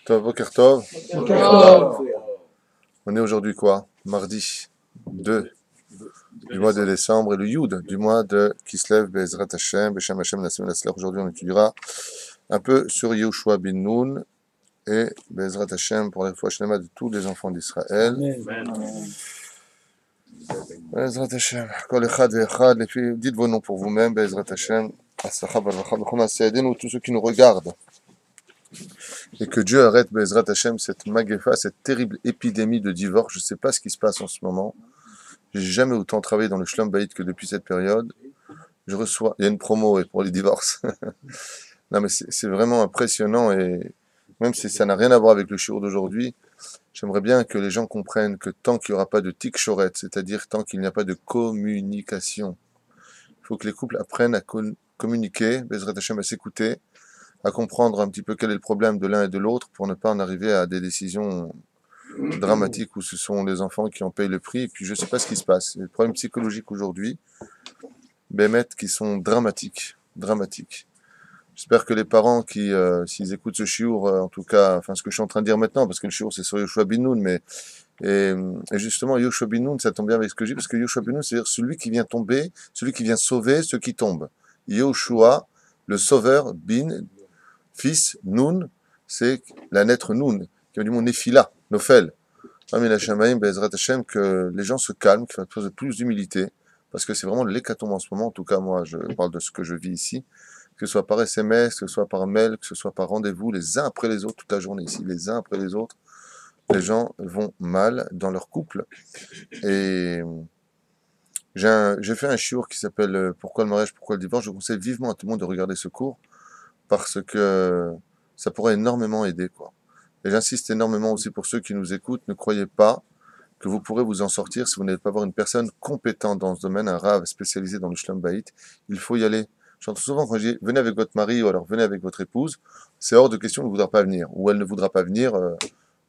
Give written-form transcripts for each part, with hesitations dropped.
Tov, Boker Tov. Tov. On est aujourd'hui quoi? Mardi 2 du mois de décembre et le Yud du mois de Kislev Bezrat Hashem, Beshem Hashem Nasim Nasler. Aujourd'hui, on étudiera un peu sur Yehoshua bin Nun et Bezrat Hashem pour la foi Shlema de tous les enfants d'Israël. Bezrat Hashem. Kol echad ve'echad, les filles, dites vos noms pour vous-même. Bezrat Hashem. Aslacha barvacha b'chol ma'aseh tous ceux qui nous regardent. Et que Dieu arrête, Bezrat Hashem, cette magéfa, cette terrible épidémie de divorce. Je ne sais pas ce qui se passe en ce moment. J'ai jamais autant travaillé dans le Shlom Bayit que depuis cette période. Je reçois, il y a une promo pour les divorces. Non, mais c'est vraiment impressionnant, et même si ça n'a rien à voir avec le shiur d'aujourd'hui, j'aimerais bien que les gens comprennent que tant qu'il n'y aura pas de tikchoret, c'est-à-dire tant qu'il n'y a pas de communication, il faut que les couples apprennent à communiquer, Bezrat Hashem, à s'écouter, à comprendre un petit peu quel est le problème de l'un et de l'autre pour ne pas en arriver à des décisions dramatiques où ce sont les enfants qui en payent le prix. Et puis je ne sais pas ce qui se passe. Les problèmes psychologiques aujourd'hui, Bémet, qui sont dramatiques. J'espère que les parents qui, s'ils écoutent ce shiur, en tout cas, enfin ce que je suis en train de dire maintenant, parce que le shiur c'est sur Yehoshua bin Nun, mais et justement Yehoshua bin Nun, ça tombe bien avec ce que je dis, parce que Yehoshua bin Nun, c'est-à-dire celui qui vient tomber, celui qui vient sauver ceux qui tombent. Yehoshua, le sauveur, bin, fils, Nun, c'est la lettre Nun, qui vient du mot Nephila, Nofel. Amin Hashamaim, Bezrat Hashem, que les gens se calment, qu'il fasse plus d'humilité, parce que c'est vraiment l'hécatombe en ce moment. En tout cas, moi, je parle de ce que je vis ici, que ce soit par SMS, que ce soit par mail, que ce soit par rendez-vous, les uns après les autres, toute la journée ici, les uns après les autres, les gens vont mal dans leur couple. Et j'ai fait un shiur qui s'appelle Pourquoi le mariage, pourquoi le divorce. Je conseille vivement à tout le monde de regarder ce cours, parce que ça pourrait énormément aider, quoi. Et j'insiste énormément aussi pour ceux qui nous écoutent, ne croyez pas que vous pourrez vous en sortir si vous n'allez pas avoir une personne compétente dans ce domaine, un rav spécialisé dans le Shlom Bayit. Il faut y aller. J'entends souvent quand je dis venez avec votre mari ou alors venez avec votre épouse, c'est hors de question, elle ne voudra pas venir. Ou elle ne voudra pas venir,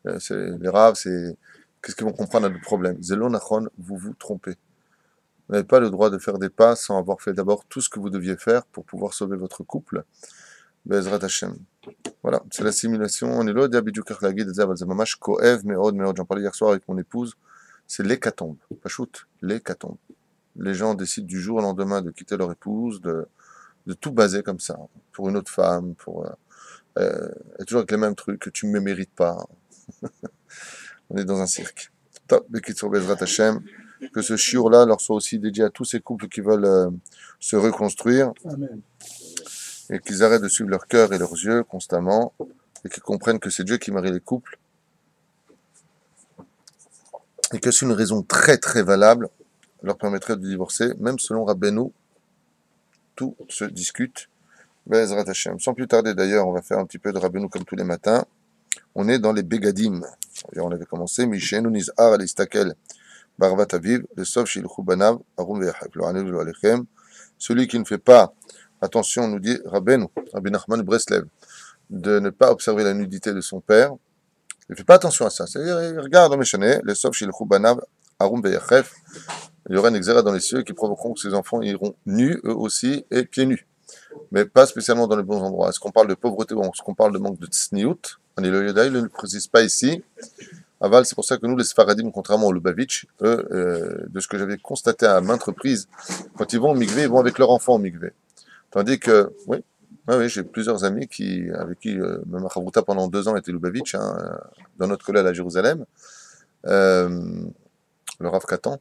les ravs, qu'est-ce qu'ils vont comprendre à notre problème? Zelon Nachon, vous vous trompez. Vous n'avez pas le droit de faire des pas sans avoir fait d'abord tout ce que vous deviez faire pour pouvoir sauver votre couple. Bezrat Hashem. Voilà, c'est la simulation. On est là, j'en parlais hier soir avec mon épouse. C'est l'hécatombe. Pas shoot, l'hécatombe. Les gens décident du jour au lendemain de quitter leur épouse, de tout baser comme ça, pour une autre femme, et toujours avec les mêmes trucs, que tu ne me mérites pas. On est dans un cirque. Top, Bekitsur Bezrat Hashem. Que ce shiur-là leur soit aussi dédié à tous ces couples qui veulent se reconstruire. Amen. Et qu'ils arrêtent de suivre leur cœur et leurs yeux constamment, et qu'ils comprennent que c'est Dieu qui marie les couples, et que c'est une raison très très valable leur permettrait de divorcer, même selon Rabbeinu, tout se discute. Bezrat Hashem. Sans plus tarder d'ailleurs, on va faire un petit peu de Rabbeinu comme tous les matins. On est dans les Begadim. On avait commencé, Mishenu Nizar Alistakel Barvat Aviv, le Sof Shilchu Banav, Arum Ve'achak, lo Anu lo Alechem. Celui qui ne fait pas attention, nous dit Rabbeinu, Rabbi Nachman Breslev, de ne pas observer la nudité de son père. Il ne fait pas attention à ça. C'est-à-dire, il regarde au Méchané, les Sof Shilchu Banav, Arum Ve'achak. Il y aura une exéra dans les cieux qui provoqueront que ses enfants iront nus, eux aussi, et pieds nus. Mais pas spécialement dans les bons endroits. Est-ce qu'on parle de pauvreté ou est-ce qu'on parle de manque de tsniout? Il ne le précise pas ici. Aval, c'est pour ça que nous, les Sfaradim, contrairement aux Lubavitch, eux, de ce que j'avais constaté à maintes reprises, quand ils vont au mikvé, ils vont avec leur enfant au mikvé. Tandis que, oui, j'ai plusieurs amis avec qui, même Chavruta pendant 2 ans était Lubavitch, dans notre collège à Jérusalem, le Rav Katan.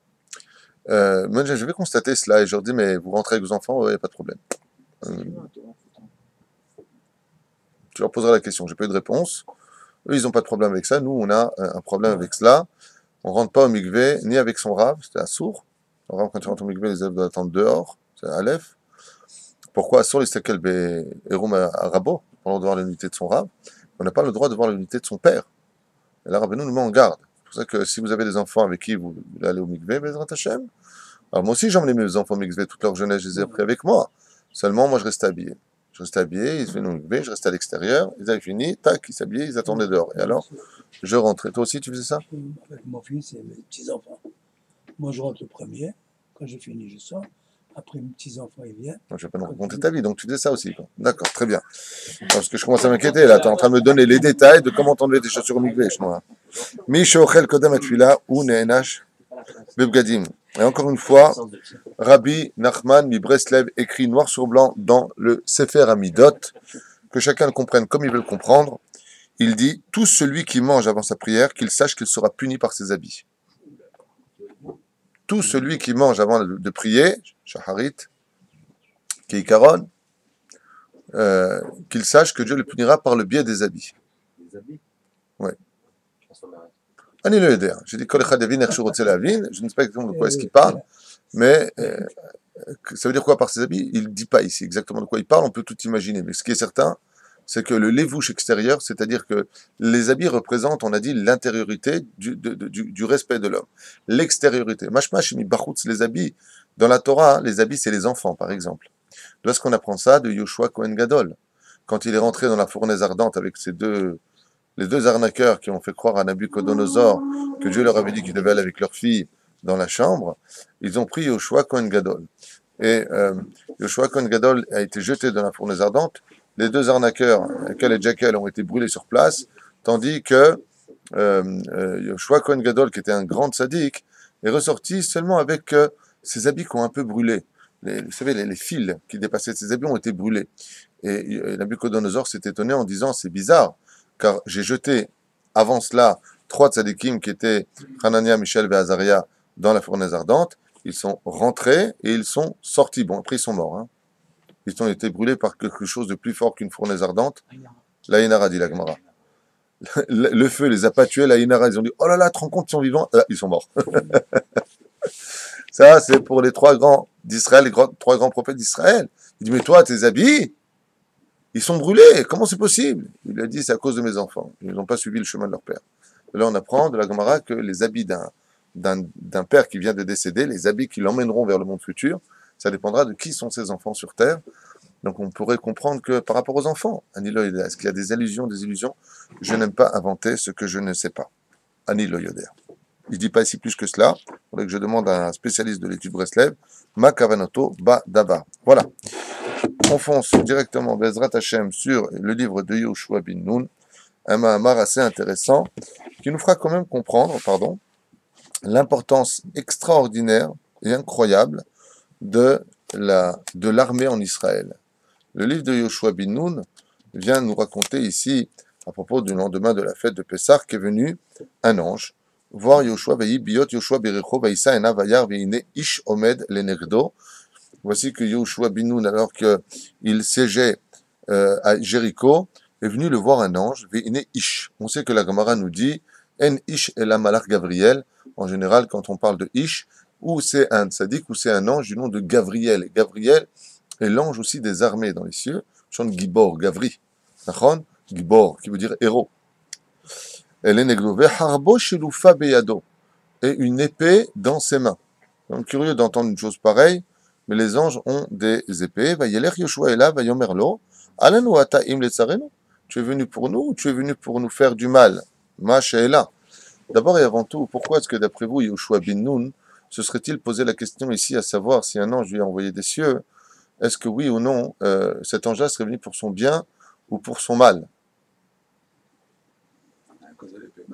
Moi, je vais constater cela et je leur dis, mais vous rentrez avec vos enfants, il n'y a pas de problème. Tu leur poseras la question, j'ai pas eu de réponse. Eux, ils n'ont pas de problème avec ça. Nous, on a un problème avec cela. On ne rentre pas au mikvé, ni avec son Rav, c'était un sourd. Le Rav, quand tu rentres au mikvé, les élèves doivent attendre dehors, c'est un Aleph. Pourquoi sur les Stakel Erum Arabo, pendant de voir l'unité de son Rav, on n'a pas le droit de voir l'unité de son père. Et là, Rabbeinu nous met en garde. C'est pour ça que si vous avez des enfants avec qui vous allez au mikvé, Bezrat Hashem. Alors moi aussi, j'emmène mes enfants au mikvé toute leur jeunesse, je les ai appris avec moi. Seulement, moi, je restais habillé. Je restais habillé, ils venaient au mikvé, je restais à l'extérieur, ils avaient fini, tac, ils s'habillaient, ils attendaient dehors. Et alors, je rentrais. Toi aussi, tu faisais ça? Avec mon fils et mes petits-enfants. Moi, je rentre le premier. Quand j'ai fini, je sors. Après mes petits-enfants, ils viennent. Non, je vais pas nous raconter ta vie, donc tu faisais ça aussi, quoi. D'accord, très bien. Parce que je commence à m'inquiéter, là, tu es en train de me donner les détails de comment t'enlever tes chaussures au mikvé, moi. Mi sheochel kodem atfila ou ne'enash bebgadim. Et encore une fois, Rabbi Nachman mi Breslev écrit noir sur blanc dans le Sefer Amidot, que chacun le comprenne comme il veut le comprendre. Il dit, tout celui qui mange avant sa prière, qu'il sache qu'il sera puni par ses habits. Tout celui qui mange avant de prier, Shaharit, Keikaron, qu'il sache que Dieu le punira par le biais des habits. Les habits? Ouais. Ani le Eder. J'ai dit, Kol echad yavin ech shurotze lavin. Je ne sais pas exactement de quoi est-ce qu'il parle, mais ça veut dire quoi par ses habits? Il ne dit pas ici exactement de quoi il parle, on peut tout imaginer. Mais ce qui est certain, c'est que le lévouche extérieur, c'est-à-dire que les habits représentent, on a dit, l'intériorité du respect de l'homme. L'extériorité. Mashmash mi bachutz, les habits. Dans la Torah, les habits, c'est les enfants, par exemple. D'où est-ce qu'on apprend ça? De Yoshua Kohen Gadol. Quand il est rentré dans la fournaise ardente avec les deux arnaqueurs qui ont fait croire à Nabucodonosor que Dieu leur avait dit qu'ils devaient aller avec leur fille dans la chambre, ils ont pris Yoshua Kohen Gadol. Et Yoshua Kohen Gadol a été jeté dans la fournaise ardente. Les deux arnaqueurs, Kel et Jakel, ont été brûlés sur place, tandis que Yoshua Kohen Gadol, qui était un grand sadique, est ressorti seulement avec ses habits qui ont un peu brûlé. Vous savez, les fils qui dépassaient de ses habits ont été brûlés. Et Nabucodonosor s'est étonné en disant, c'est bizarre, car j'ai jeté avant cela 3 tzadikim qui étaient Hanania, Michel et Azaria dans la fournaise ardente. Ils sont rentrés et ils sont sortis. Bon, après ils sont morts. Hein. Ils ont été brûlés par quelque chose de plus fort qu'une fournaise ardente. La Inara, dit la Gemara. Le feu les a pas tués, la Inara, ils ont dit, oh là là, te rends compte, ils sont vivants? Ils sont morts. Ça, c'est pour les 3 grands d'Israël, les 3 grands prophètes d'Israël. Il dit, mais toi, tes habits, ils sont brûlés, comment c'est possible? Il a dit, c'est à cause de mes enfants. Ils n'ont pas suivi le chemin de leur père. Et là, on apprend de la Gemara que les habits d'un père qui vient de décéder, les habits qui l'emmèneront vers le monde futur, ça dépendra de qui sont ses enfants sur terre. Donc on pourrait comprendre que par rapport aux enfants, Anilo Yoder, est-ce qu'il y a des illusions? Je n'aime pas inventer ce que je ne sais pas. Anilo Yoder. Il ne dit pas ici plus que cela. Il faudrait que je demande à un spécialiste de l'étude Breslev, Ma Kavanoto Ba Daba. Voilà. On fonce directement Bezrat Hashem sur le livre de Yoshua bin Nun, un mahamar assez intéressant qui nous fera quand même comprendre, l'importance extraordinaire et incroyable de l'armée en Israël. Le livre de Yoshua bin Nun vient nous raconter ici, à propos du lendemain de la fête de Pessah, qu'est venu un ange voir Yoshua, vayi biot Yoshua berecho, vaïsa ena vayar veine ish omed lenegdo. Voici que Yoshua bin Nun, alors qu'il siégeait à Jéricho, est venu le voir un ange, veine ish. On sait que la Gemara nous dit, en ish ela malach Gabriel. En général, quand on parle de ish, ou c'est un tzaddik, ou c'est un ange du nom de Gavriel. Et Gavriel est l'ange aussi des armées dans les cieux. Chante Gibor, Gavri. Nachon, Gibor, qui veut dire héros. Elle est néglové, harbo shelufa beyado. Et une épée dans ses mains. Donc, curieux d'entendre une chose pareille, mais les anges ont des épées. Vayeler Yoshua ela, vayomerlo, alenu ataim letzarenu. Tu es venu pour nous ou tu es venu pour nous faire du mal? Ma she'ela. D'abord et avant tout, pourquoi est-ce que d'après vous, Yoshua bin Nun, se serait-il posé la question ici à savoir si un ange lui a envoyé des cieux, est-ce que oui ou non, cet ange-là serait venu pour son bien ou pour son mal? À cause de l'épée.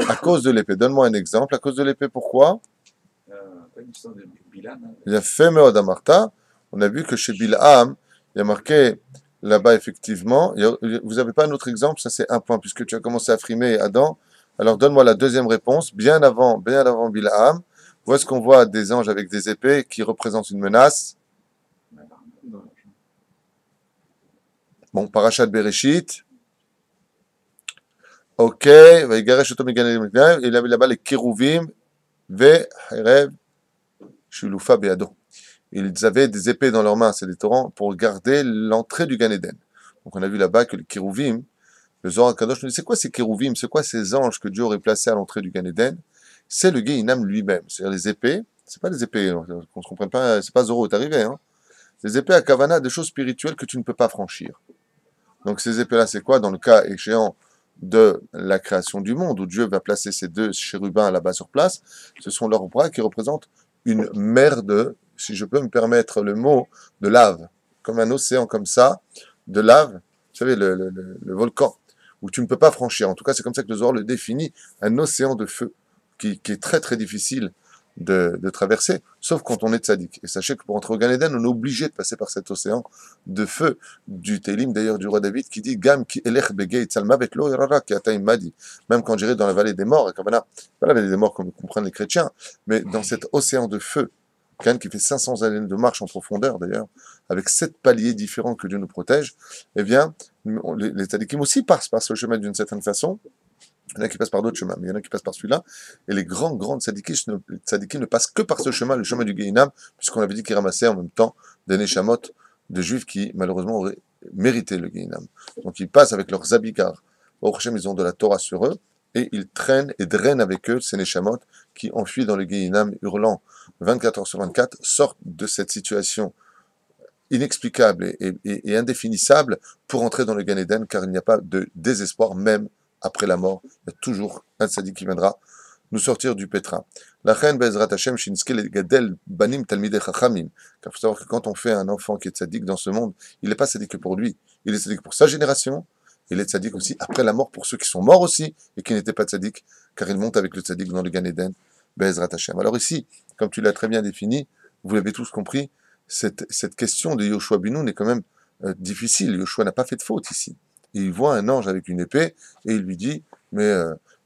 À cause de l'épée. Donne-moi un exemple. À cause de l'épée, pourquoi? Une histoire de Bilan. Il a fait Meod Amarta. On a vu que chez Bilham, il y a marqué là-bas effectivement. Vous n'avez pas un autre exemple? Ça c'est un point, puisque tu as commencé à frimer Adam. Alors donne-moi la deuxième réponse. Bien avant Bilham, où est-ce qu'on voit des anges avec des épées qui représentent une menace? Bon, Parashat Bereshit. Ok, il avait là-bas les Kérouvim, Ve'erev, Shilufa Beado. Ils avaient des épées dans leurs mains, c'est des torrents, pour garder l'entrée du Gan Eden. Donc on a vu là-bas que les Kérouvim, le Zohar Kadosh nous dit, c'est quoi ces Kérouvim, c'est quoi ces anges que Dieu aurait placés à l'entrée du Gan Eden? C'est le Guéhinam lui-même, c'est-à-dire les épées, c'est pas les épées, qu'on se comprenne pas, c'est pas Zoro, t'es arrivé, hein. Les épées à Kavana, des choses spirituelles que tu ne peux pas franchir. Donc ces épées-là, c'est quoi? Dans le cas échéant de la création du monde, où Dieu va placer ces 2 chérubins là-bas sur place, ce sont leurs bras qui représentent une mer de si je peux me permettre le mot, de lave, comme un océan comme ça, de lave, vous savez, le volcan, où tu ne peux pas franchir. En tout cas, c'est comme ça que le Zohar le définit, un océan de feu, qui est très très difficile de traverser, sauf quand on est tzaddik. Et sachez que pour entrer au Gan Eden, on est obligé de passer par cet océan de feu du Télim, d'ailleurs du roi David, qui dit Gam ki elech begei tzalmavet lo irara ki ata imadi. Même quand j'irai dans la vallée des morts, et comme là, pas la vallée des morts comme comprennent les chrétiens, mais dans cet océan de feu, qui fait 500 années de marche en profondeur d'ailleurs, avec 7 paliers différents que Dieu nous protège, eh bien, les tzaddikim aussi passent par ce chemin d'une certaine façon. Il y en a qui passent par d'autres chemins, mais il y en a qui passent par celui-là. Et les grands tzaddikim ne passent que par ce chemin, le chemin du Gehinam, puisqu'on avait dit qu'ils ramassaient en même temps des neshamot de juifs qui, malheureusement, auraient mérité le Gehinam. Donc ils passent avec leurs abikars. Au Hashem, ils ont de la Torah sur eux, et ils traînent et drainent avec eux ces neshamot qui enfuient dans le Gehinam, hurlant 24 heures sur 24, sortent de cette situation inexplicable et indéfinissable pour entrer dans le Gan Eden, car il n'y a pas de désespoir, même après la mort. Il y a toujours un tzaddik qui viendra nous sortir du pétrin. La reine Bezrat Hashem Shinske Gadel Banim Talmidei Chachamim. Car il faut savoir que quand on fait un enfant qui est tzaddik dans ce monde, il n'est pas tzaddik que pour lui, il est tzaddik pour sa génération, il est tzaddik aussi après la mort pour ceux qui sont morts aussi et qui n'étaient pas tzaddik, car il monte avec le tzaddik dans le Gan Eden, Bezrat Hashem. Alors ici, comme tu l'as très bien défini, vous l'avez tous compris, cette question de Yoshua Binoun est quand même difficile. Yoshua n'a pas fait de faute ici. Il voit un ange avec une épée et il lui dit « Mais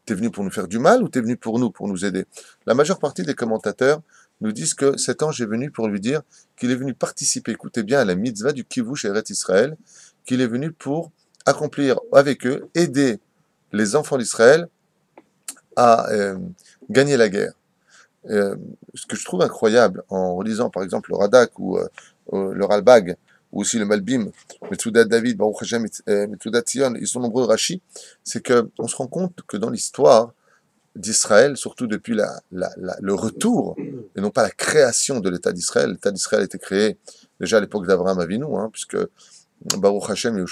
t'es venu pour nous faire du mal ou t'es venu pour nous aider ?» La majeure partie des commentateurs nous disent que cet ange est venu pour lui dire qu'il est venu participer, écoutez bien, à la mitzvah du Kivush Eretz Israël, qu'il est venu pour accomplir avec eux, aider les enfants d'Israël à gagner la guerre. Ce que je trouve incroyable en relisant par exemple le Radak ou le Ralbag, ou aussi le Malbim, Metsudat David, Baruch Hashem, Metsudat Sion, ils sont nombreux Rashi, c'est qu'on se rend compte que dans l'histoire d'Israël, surtout depuis le retour, et non pas la création de l'État d'Israël a été créé déjà à l'époque d'Abraham Avinu, puisque Baruch Hashem,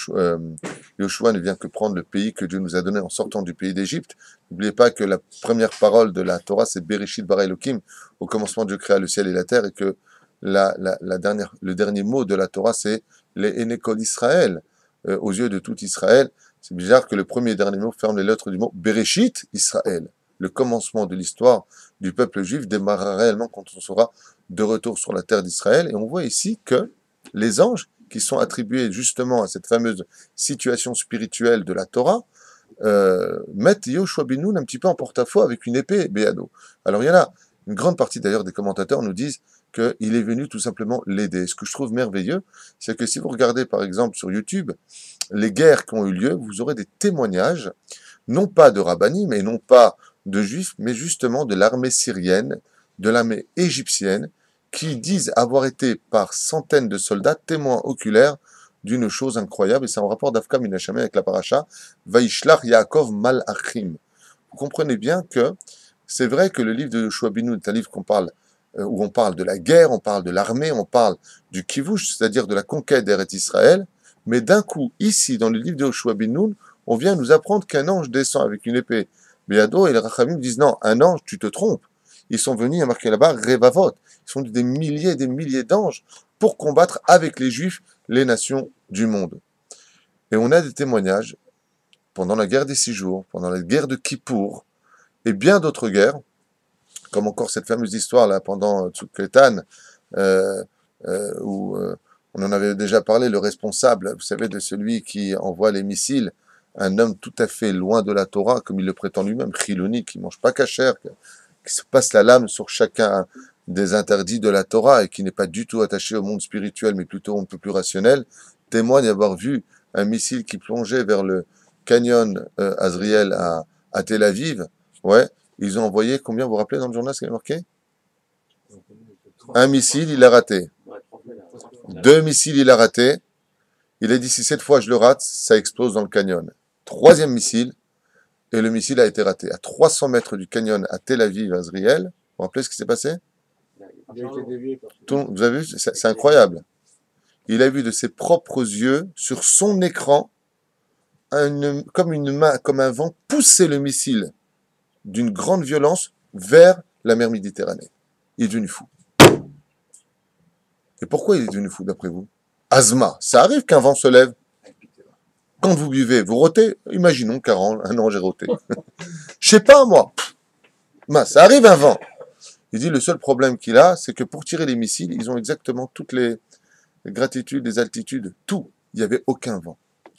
Yoshua ne vient que prendre le pays que Dieu nous a donné en sortant du pays d'Égypte. N'oubliez pas que la première parole de la Torah, c'est Bereshit bara Elokim, au commencement Dieu créa le ciel et la terre, et que le dernier mot de la Torah, c'est les Enekol Israël, aux yeux de tout Israël. C'est bizarre que le premier et dernier mot ferme les lettres du mot Bereshit Israël. Le commencement de l'histoire du peuple juif démarrera réellement quand on sera de retour sur la terre d'Israël. Et on voit ici que les anges, qui sont attribués justement à cette fameuse situation spirituelle de la Torah, mettent Yoshua Binoun un petit peu en porte-à-faux avec une épée béado. Alors il y en a une grande partie d'ailleurs des commentateurs nous disent qu'il est venu tout simplement l'aider. Ce que je trouve merveilleux, c'est que si vous regardez par exemple sur YouTube les guerres qui ont eu lieu, vous aurez des témoignages, non pas de rabbinim, mais non pas de juifs, mais justement de l'armée syrienne, de l'armée égyptienne, qui disent avoir été par centaines de soldats témoins oculaires d'une chose incroyable, et c'est en rapport d'Afka Minashamé avec la paracha, Vaishlach Yaakov Malachim. Vous comprenez bien que c'est vrai que le livre de Yoshua Binoun est un livre où on parle de la guerre, on parle de l'armée, on parle du kivush, c'est-à-dire de la conquête d'Eretz Israël, mais d'un coup, ici, dans le livre de Yoshua Binoun, on vient nous apprendre qu'un ange descend avec une épée Béado, et les Rachamim disent non, un ange, tu te trompes. Ils sont venus, il y a marqué là-bas, Revavot. Ils sont des milliers et des milliers d'anges pour combattre avec les Juifs les nations du monde. Et on a des témoignages pendant la guerre des 6 jours, pendant la guerre de Kippour, et bien d'autres guerres, comme encore cette fameuse histoire là pendant Tzukletan, où on en avait déjà parlé, le responsable, vous savez, de celui qui envoie les missiles, un homme tout à fait loin de la Torah, comme il le prétend lui-même, Chiloni, qui ne mange pas kasher, qui se passe la lame sur chacun des interdits de la Torah et qui n'est pas du tout attaché au monde spirituel, mais plutôt un peu plus rationnel, témoigne avoir vu un missile qui plongeait vers le canyon Azriel à Tel Aviv. Ouais, ils ont envoyé combien, vous vous rappelez dans le journal ce qu'il y a marqué? Un missile, il a raté. 2 missiles, il a raté. Il a dit si cette fois je le rate, ça explose dans le canyon. 3e missile, et le missile a été raté. À 300 mètres du canyon à Tel Aviv, Azriel, vous vous rappelez ce qui s'est passé? Vous avez vu, c'est incroyable. Il a vu de ses propres yeux, sur son écran, comme une main, comme un vent, pousser le missile d'une grande violence vers la mer Méditerranée. Il est devenu fou. Et pourquoi il est devenu fou d'après vous? Asma, ça arrive qu'un vent se lève. Quand vous buvez, vous rôtez. Imaginons un an j'ai rôté. Je sais pas moi. Ça arrive un vent. Il dit le seul problème qu'il a, c'est que pour tirer les missiles, ils ont exactement toutes les gratitudes, les altitudes, tout. Il n'y avait aucun vent.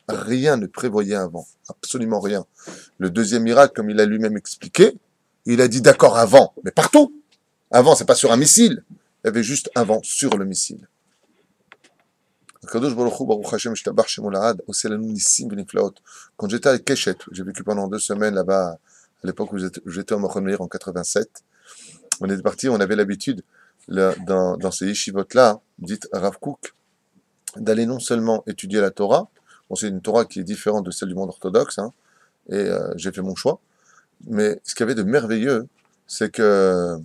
Rien ne prévoyait un vent. Absolument rien. Le deuxième miracle, comme il a lui-même expliqué, il a dit d'accord, un vent, mais partout. Un vent, c'est pas sur un missile. Il y avait juste un vent sur le missile. Quand j'étais à Keshet, j'ai vécu pendant 2 semaines là-bas, à l'époque où j'étais au Machon Meir en 87, on est parti, on avait l'habitude, dans ces yeshivot-là, dites Rav Kook, d'aller non seulement étudier la Torah, bon, c'est une Torah qui est différente de celle du monde orthodoxe, hein, et j'ai fait mon choix, mais ce qu'il y avait de merveilleux, c'est que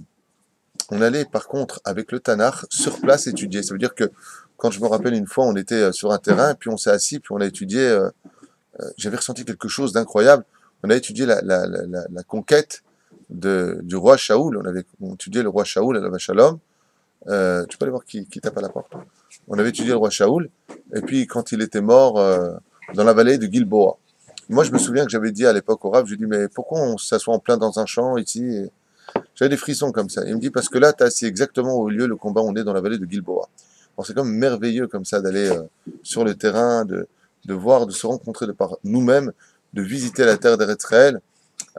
on allait par contre avec le Tanakh sur place étudier. Ça veut dire que quand je me rappelle une fois, on était sur un terrain, puis on s'est assis, puis on a étudié, j'avais ressenti quelque chose d'incroyable. On a étudié la conquête du roi Shaoul. On étudié le roi Shaoul, la Shalom. Tu peux aller voir qui tape à la porte. On avait étudié le roi Shaoul, et puis quand il était mort dans la vallée de Gilboa. Moi, je me souviens que j'avais dit à l'époque au Rav, je lui ai dit, mais pourquoi on s'assoit en plein dans un champ ici J'avais des frissons comme ça. Il me dit, parce que là, tu as assis exactement au lieu le combat, on est dans la vallée de Gilboa. Alors, c'est comme merveilleux comme ça d'aller sur le terrain, de voir, de se rencontrer de par nous-mêmes, de visiter la terre d'Eretz-Israël,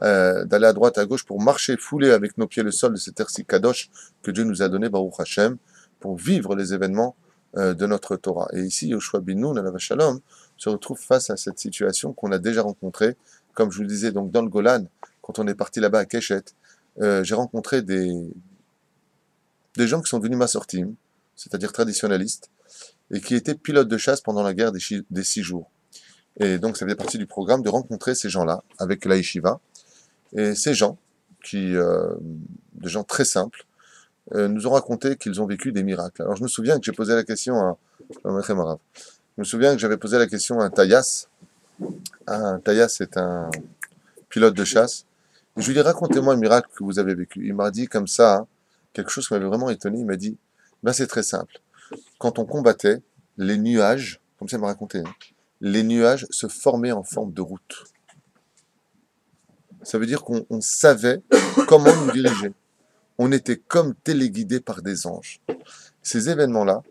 d'aller à droite, à gauche pour marcher, fouler avec nos pieds le sol de cette terre si kadosh que Dieu nous a donné, Baruch Hashem, pour vivre les événements de notre Torah. Et ici, Yoshua bin Nun, Alav Shalom, se retrouve face à cette situation qu'on a déjà rencontrée, comme je vous le disais, donc dans le Golan, quand on est parti là-bas à Keshet, j'ai rencontré des gens qui sont devenus massortim, c'est-à-dire traditionnalistes, et qui étaient pilotes de chasse pendant la guerre des 6 jours. Et donc, ça faisait partie du programme de rencontrer ces gens-là avec la yeshiva. Et ces gens, des gens très simples, nous ont raconté qu'ils ont vécu des miracles. Alors, je me souviens que j'ai posé la question à un maître arabe. Je me souviens que j'avais posé la question à un taïas. Un taïas, c'est un pilote de chasse. Et je lui ai dit, racontez-moi un miracle que vous avez vécu. Il m'a dit comme ça, hein, quelque chose qui m'avait vraiment étonné. Il m'a dit, ben c'est très simple. Quand on combattait, les nuages, comme ça il m'a raconté, hein, les nuages se formaient en forme de route. Ça veut dire qu'on savait comment nous diriger. On était comme téléguidés par des anges. Ces événements-là,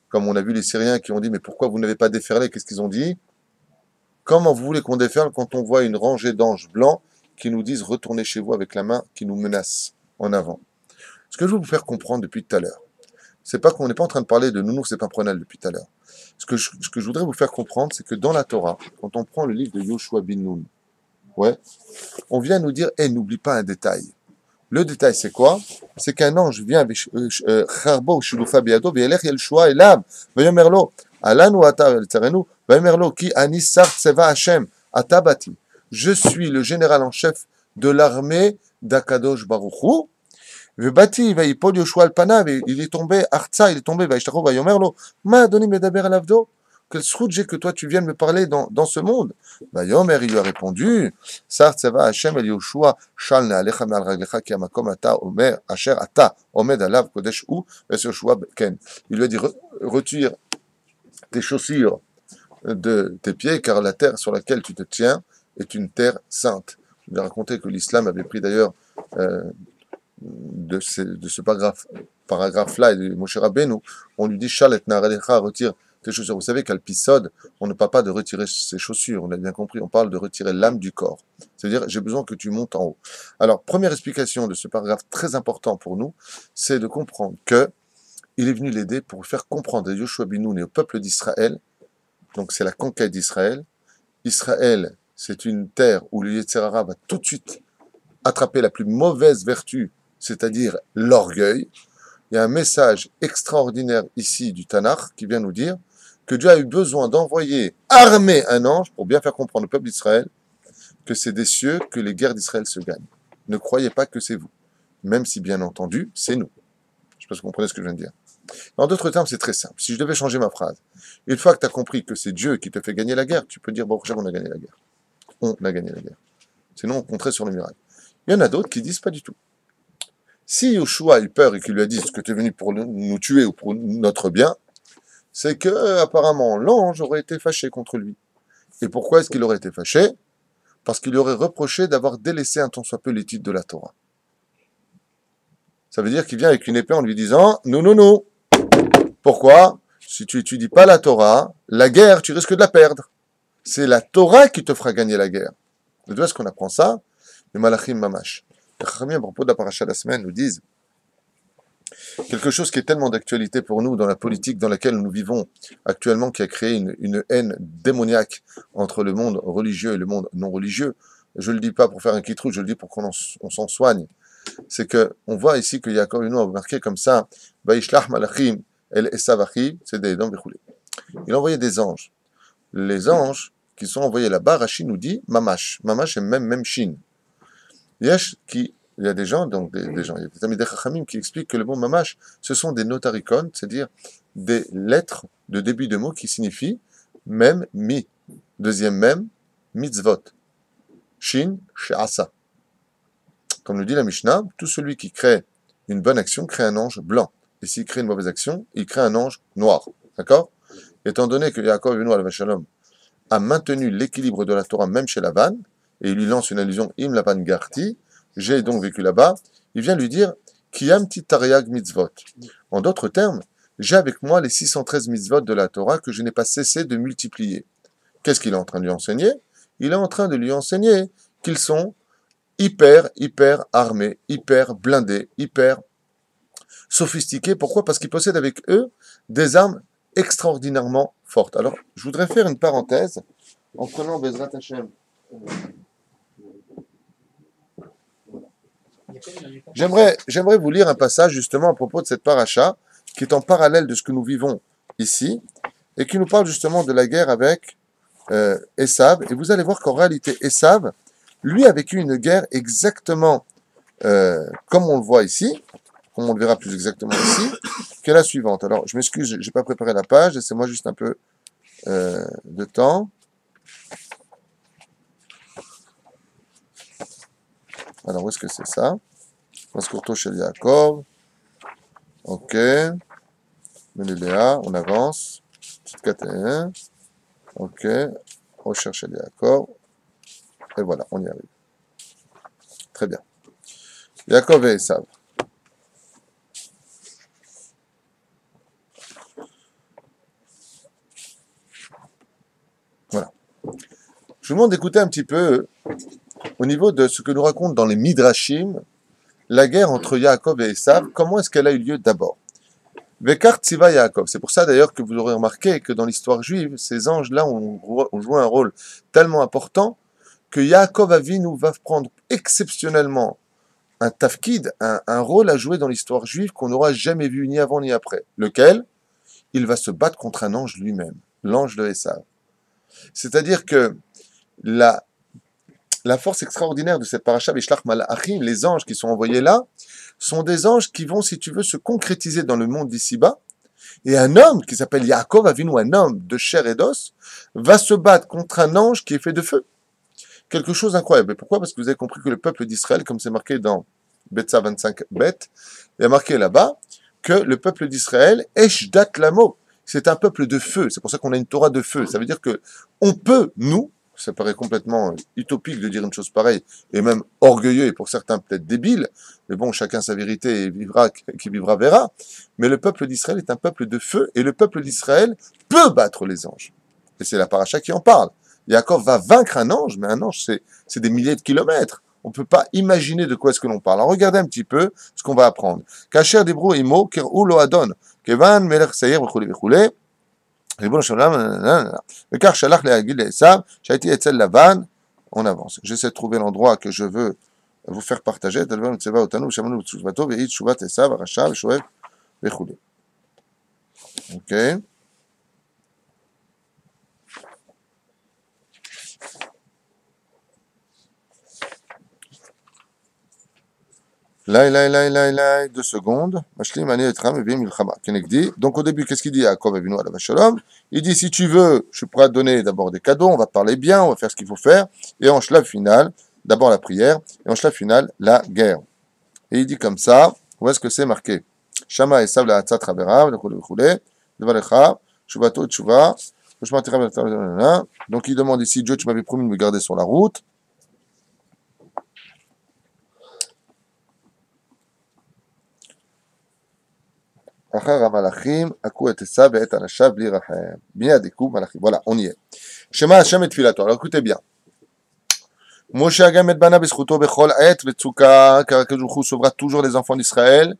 comme on a vu les Syriens qui ont dit, mais pourquoi vous n'avez pas déferlé? Qu'est-ce qu'ils ont dit? Comment vous voulez qu'on déferle quand on voit une rangée d'anges blancs qui nous disent retournez chez vous avec la main qui nous menace en avant? Ce que je veux vous faire comprendre depuis tout à l'heure, c'est pas qu'on n'est pas en train de parler de nounours et pimprenelles depuis tout à l'heure. Ce que je voudrais vous faire comprendre, c'est que dans la Torah, quand on prend le livre de Yoshua bin Nun, ouais, on vient nous dire, n'oublie pas un détail. Le détail, c'est quoi? C'est qu'un ange vient avec Charbo, Shilufa Biado, Bielech Yelshua Elam, Vayomerlo, Alanu Ata Terenu, Vayomerlo, Ki Ani Sar Tseva Hashem, Atabati. Je suis le général en chef de l'armée d'Akadosh Baruchou. Vebati, Vaipod Yoshua Alpanav, il est tombé, Artsa, il est tombé, Vaishtacho, Vayomerlo, Ma Doni Medaber Alavdo. Quel srout j'ai que toi tu viennes me parler dans ce monde? Vayomer, il lui a répondu, Sar Tseva Hashem El Yoshua, Shal Nealecha Me'al Raglecha Ki Amakom Ata Omer, Asher Ata, Omed Alav Kodesh Hu, Es Yoshua Ken. Il lui a dit, retire tes chaussures de tes pieds, car la terre sur laquelle tu te tiens est une terre sainte. Je lui ai raconté que l'islam avait pris d'ailleurs de ce paragraphe-là, et de Moshe Rabbeinu, on lui dit, Shal et Nealecha, retire tes chaussures. Vous savez qu'à l'Pisode, on ne parle pas de retirer ses chaussures, on a bien compris, on parle de retirer l'âme du corps. C'est-à-dire, j'ai besoin que tu montes en haut. Alors, première explication de ce paragraphe très important pour nous, c'est de comprendre que il est venu l'aider pour faire comprendre à Yoshua bin Nun et au peuple d'Israël, donc c'est la conquête d'Israël. Israël, c'est une terre où le Yetzer Hara va tout de suite attraper la plus mauvaise vertu, c'est-à-dire l'orgueil. Il y a un message extraordinaire ici du Tanakh qui vient nous dire que Dieu a eu besoin d'envoyer armer un ange pour bien faire comprendre au peuple d'Israël que c'est des cieux que les guerres d'Israël se gagnent. Ne croyez pas que c'est vous, même si bien entendu, c'est nous. Je ne sais pas si vous comprenez ce que je viens de dire. En d'autres termes, c'est très simple. Si je devais changer ma phrase, une fois que tu as compris que c'est Dieu qui te fait gagner la guerre, tu peux dire, bon, on a gagné la guerre. On a gagné la guerre. Sinon, on compterait sur le miracle. Il y en a d'autres qui disent pas du tout. Si Yoshua a eu peur et qu'il lui a dit ce que tu es venu pour nous tuer ou pour notre bien, c'est que apparemment l'ange aurait été fâché contre lui. Et pourquoi est-ce qu'il aurait été fâché? Parce qu'il lui aurait reproché d'avoir délaissé un tant soit peu l'étude de la Torah. Ça veut dire qu'il vient avec une épée en lui disant « Non, non, non. Pourquoi? Si tu étudies pas la Torah, la guerre, tu risques de la perdre. C'est la Torah qui te fera gagner la guerre. » De d'où est-ce qu'on apprend ça? Les Malachim Mamash. Les Chachamim, à propos de la paracha de la semaine, nous disent quelque chose qui est tellement d'actualité pour nous dans la politique dans laquelle nous vivons actuellement, qui a créé une haine démoniaque entre le monde religieux et le monde non religieux. Je ne le dis pas pour faire un kitrouche, je le dis pour qu'on s'en soigne. C'est que on voit ici que Yaakov Avinu a marqué comme ça, Vaishlach Malachim El Esav Achi, c'est des dents. Il a envoyé des anges. Les anges qui sont envoyés là-bas, Rashi nous dit Mamash. Mamash est même Shin. Il y a des gens, donc des gens, il y a des amis des Chachamim qui expliquent que le mot Mamash, ce sont des notaricons, c'est-à-dire des lettres de début de mots qui signifient même mi. Deuxième même, mitzvot. Shin, she'asa. Comme le dit la Mishnah, tout celui qui crée une bonne action crée un ange blanc. Et s'il crée une mauvaise action, il crée un ange noir. D'accord? Étant donné que Yaakov Avinu alav shalom a maintenu l'équilibre de la Torah même chez Lavan, et il lui lance une allusion Im Lavan Garti, j'ai donc vécu là-bas, il vient lui dire Kiyam Tariag mitzvot. En d'autres termes, j'ai avec moi les 613 mitzvot de la Torah que je n'ai pas cessé de multiplier. Qu'est-ce qu'il est en train de lui enseigner? Il est en train de lui enseigner qu'ils sont hyper armés, hyper blindés, hyper sophistiqués. Pourquoi? Parce qu'ils possèdent avec eux des armes extraordinairement fortes. Alors, je voudrais faire une parenthèse en prenant Bezrat Hashem. J'aimerais vous lire un passage justement à propos de cette paracha qui est en parallèle de ce que nous vivons ici et qui nous parle justement de la guerre avec Esav. Et vous allez voir qu'en réalité, Esav, lui, a vécu une guerre exactement comme on le voit ici, comme on le verra plus exactement ici, qui est la suivante. Alors, je m'excuse, je n'ai pas préparé la page, laissez-moi juste un peu de temps. Alors, où est-ce que c'est ça? Maskurto chez Yaakov. Ok. Meléléa, on avance. Petite 4 Ok. Recherche chez Yaakov. Et voilà, on y arrive. Très bien. Yaakov et Esav. Voilà. Je vous demande d'écouter un petit peu au niveau de ce que nous raconte dans les Midrashim la guerre entre Yaakov et Esav. Comment est-ce qu'elle a eu lieu d'abord? Vekar Tziva Yaakov. C'est pour ça d'ailleurs que vous aurez remarqué que dans l'histoire juive, ces anges-là ont joué un rôle tellement important que Yaakov Avinu va prendre exceptionnellement un tafkid, un rôle à jouer dans l'histoire juive qu'on n'aura jamais vu ni avant ni après. Lequel? Il va se battre contre un ange lui-même, l'ange de Esav. C'est-à-dire que la force extraordinaire de cette paracha, Vishlach Malachim, les anges qui sont envoyés là, sont des anges qui vont, si tu veux, se concrétiser dans le monde d'ici-bas. Et un homme qui s'appelle Yaakov Avinu, un homme de chair et d'os, va se battre contre un ange qui est fait de feu. Quelque chose d'incroyable. Et pourquoi? Parce que vous avez compris que le peuple d'Israël, comme c'est marqué dans Betsa 25 Bet, il y a marqué là-bas que le peuple d'Israël, Eshdat Lamo, c'est un peuple de feu. C'est pour ça qu'on a une Torah de feu. Ça veut dire que on peut, nous, ça paraît complètement utopique de dire une chose pareille, et même orgueilleux, et pour certains peut-être débile, mais bon, chacun sa vérité, et vivra, qui vivra verra. Mais le peuple d'Israël est un peuple de feu, et le peuple d'Israël peut battre les anges. Et c'est la paracha qui en parle. Yaakov va vaincre un ange, mais un ange, c'est des milliers de kilomètres. On ne peut pas imaginer de quoi est-ce que l'on parle. Alors regardez un petit peu ce qu'on va apprendre. Kacher dibru imo kir'u lo adon, kevan melech seir v'chule v'chule. ריבונו של עולם, וכך שלח להגיד לעשיו, שהייתי אצל לבן, on avance. J'essaie de trouver l'endroit que je veux vous faire partager, תלווה מצווה אותנו, ושמענו בתשובתו, והיא תשובת עשיו, הרשע, ושואב, וכו'. אוקיי? Là, 2 secondes. Donc au début, qu'est-ce qu'il dit à Yaakov Avinu alav shalom? Il dit, si tu veux, je suis prêt à te donner d'abord des cadeaux, on va parler bien, on va faire ce qu'il faut faire, et en shlav final, d'abord la prière, et en shlav final, la guerre. Et il dit comme ça, Où est-ce que c'est marqué? Shama Esav la Hatzat Raberav, Devalecha, Shuvato Tshuva, donc il demande ici, Dieu, tu m'avais promis de me garder sur la route. Voilà, on y est. Shema Hashem et Tfilato. Alors écoutez bien. Moshe Agam et Bana Beschuto Bechol Aet Vetsuka, car Akadosh sauvera toujours les enfants d'Israël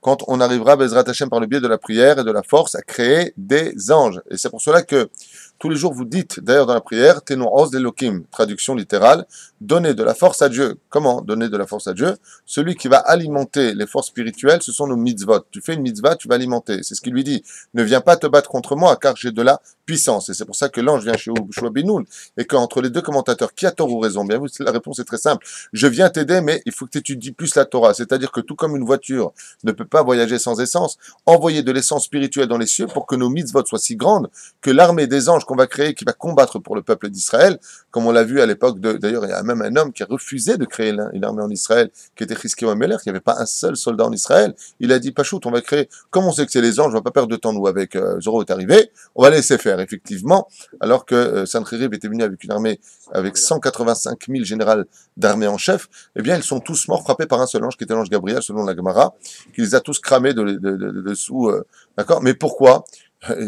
quand on arrivera, Bezrat Hashem, par le biais de la prière et de la force, à créer des anges. Et c'est pour cela que tous les jours vous dites, d'ailleurs dans la prière, Tenu'oz d'Elokim, traduction littérale, donner de la force à Dieu. Comment donner de la force à Dieu? Celui qui va alimenter les forces spirituelles, ce sont nos mitzvot. Tu fais une mitzvah, tu vas alimenter. C'est ce qu'il lui dit. Ne viens pas te battre contre moi, car j'ai de la puissance. Et c'est pour ça que l'ange vient chez Yoshua Benoun, et qu'entre les deux commentateurs, qui a tort ou raison? Bien, la réponse est très simple. Je viens t'aider, mais il faut que tu étudies plus la Torah. C'est-à-dire que tout comme une voiture ne peut pas voyager sans essence, envoyer de l'essence spirituelle dans les cieux pour que nos mitzvot soient si grandes que l'armée des anges qu'on va créer, qui va combattre pour le peuple d'Israël, comme on l'a vu à l'époque d'ailleurs, il y a même un homme qui a refusé de créer une armée en Israël, qui était Chizkiyahu HaMelech, il n'y avait pas un seul soldat en Israël, il a dit, Pachout, on va créer, comme on sait que c'est les anges, on va pas perdre de temps, nous, avec Zoro est arrivé, on va laisser faire, effectivement, alors que Sancheriv était venu avec une armée, avec 185 000 généraux d'armée en chef, eh bien, ils sont tous morts, frappés par un seul ange, qui était l'ange Gabriel, selon la Gemara, qui les a tous cramés dessous, d'accord? Mais pourquoi?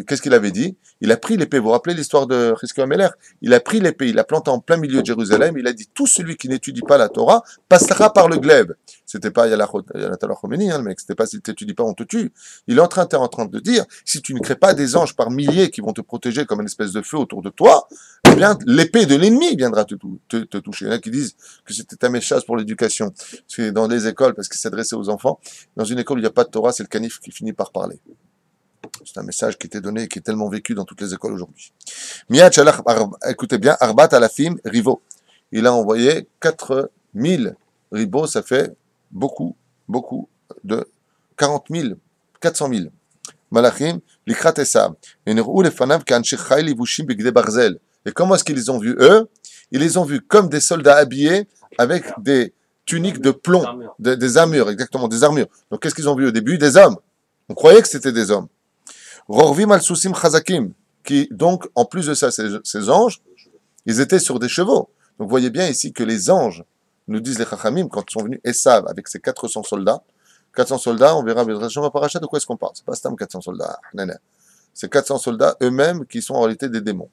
Qu'est-ce qu'il avait dit? Il a pris l'épée, vous vous rappelez l'histoire de Chizkiyahu HaMelech? Il a pris l'épée, il l'a plantée en plein milieu de Jérusalem, il a dit, tout celui qui n'étudie pas la Torah passera par le glaive. C'était pas Ayatollah Khomeini, le mec, c'était pas si tu n'étudies pas, on te tue. Il est en train de dire, si tu ne crées pas des anges par milliers qui vont te protéger comme une espèce de feu autour de toi, eh bien, l'épée de l'ennemi viendra te toucher. Il y en a qui disent que c'était un méchage pour l'éducation. C'est dans les écoles, parce qu'il s'adressait aux enfants. Dans une école où il n'y a pas de Torah, c'est le canif qui finit par parler. C'est un message qui était donné et qui est tellement vécu dans toutes les écoles aujourd'hui. Miyad Shalach, écoutez bien, Arbat Alafim Rivo. Il a envoyé 4000 ribos, ça fait beaucoup de 40 000, 400 000. Malachim, Likrat Esav. Et comment est-ce qu'ils les ont vus, eux? Ils les ont vus comme des soldats habillés avec des tuniques de plomb, des armures, exactement, des armures. Donc qu'est-ce qu'ils ont vu au début? Des hommes. On croyait que c'était des hommes. Rorvim al-Sousim Chazakim, qui donc, en plus de ça, ces anges, ils étaient sur des chevaux. Donc vous voyez bien ici que les anges, nous disent les Chachamim, quand ils sont venus Esav avec ses 400 soldats, on verra, de quoi est-ce qu'on parle? C'est pas Stam 400 soldats, c'est 400 soldats eux-mêmes qui sont en réalité des démons.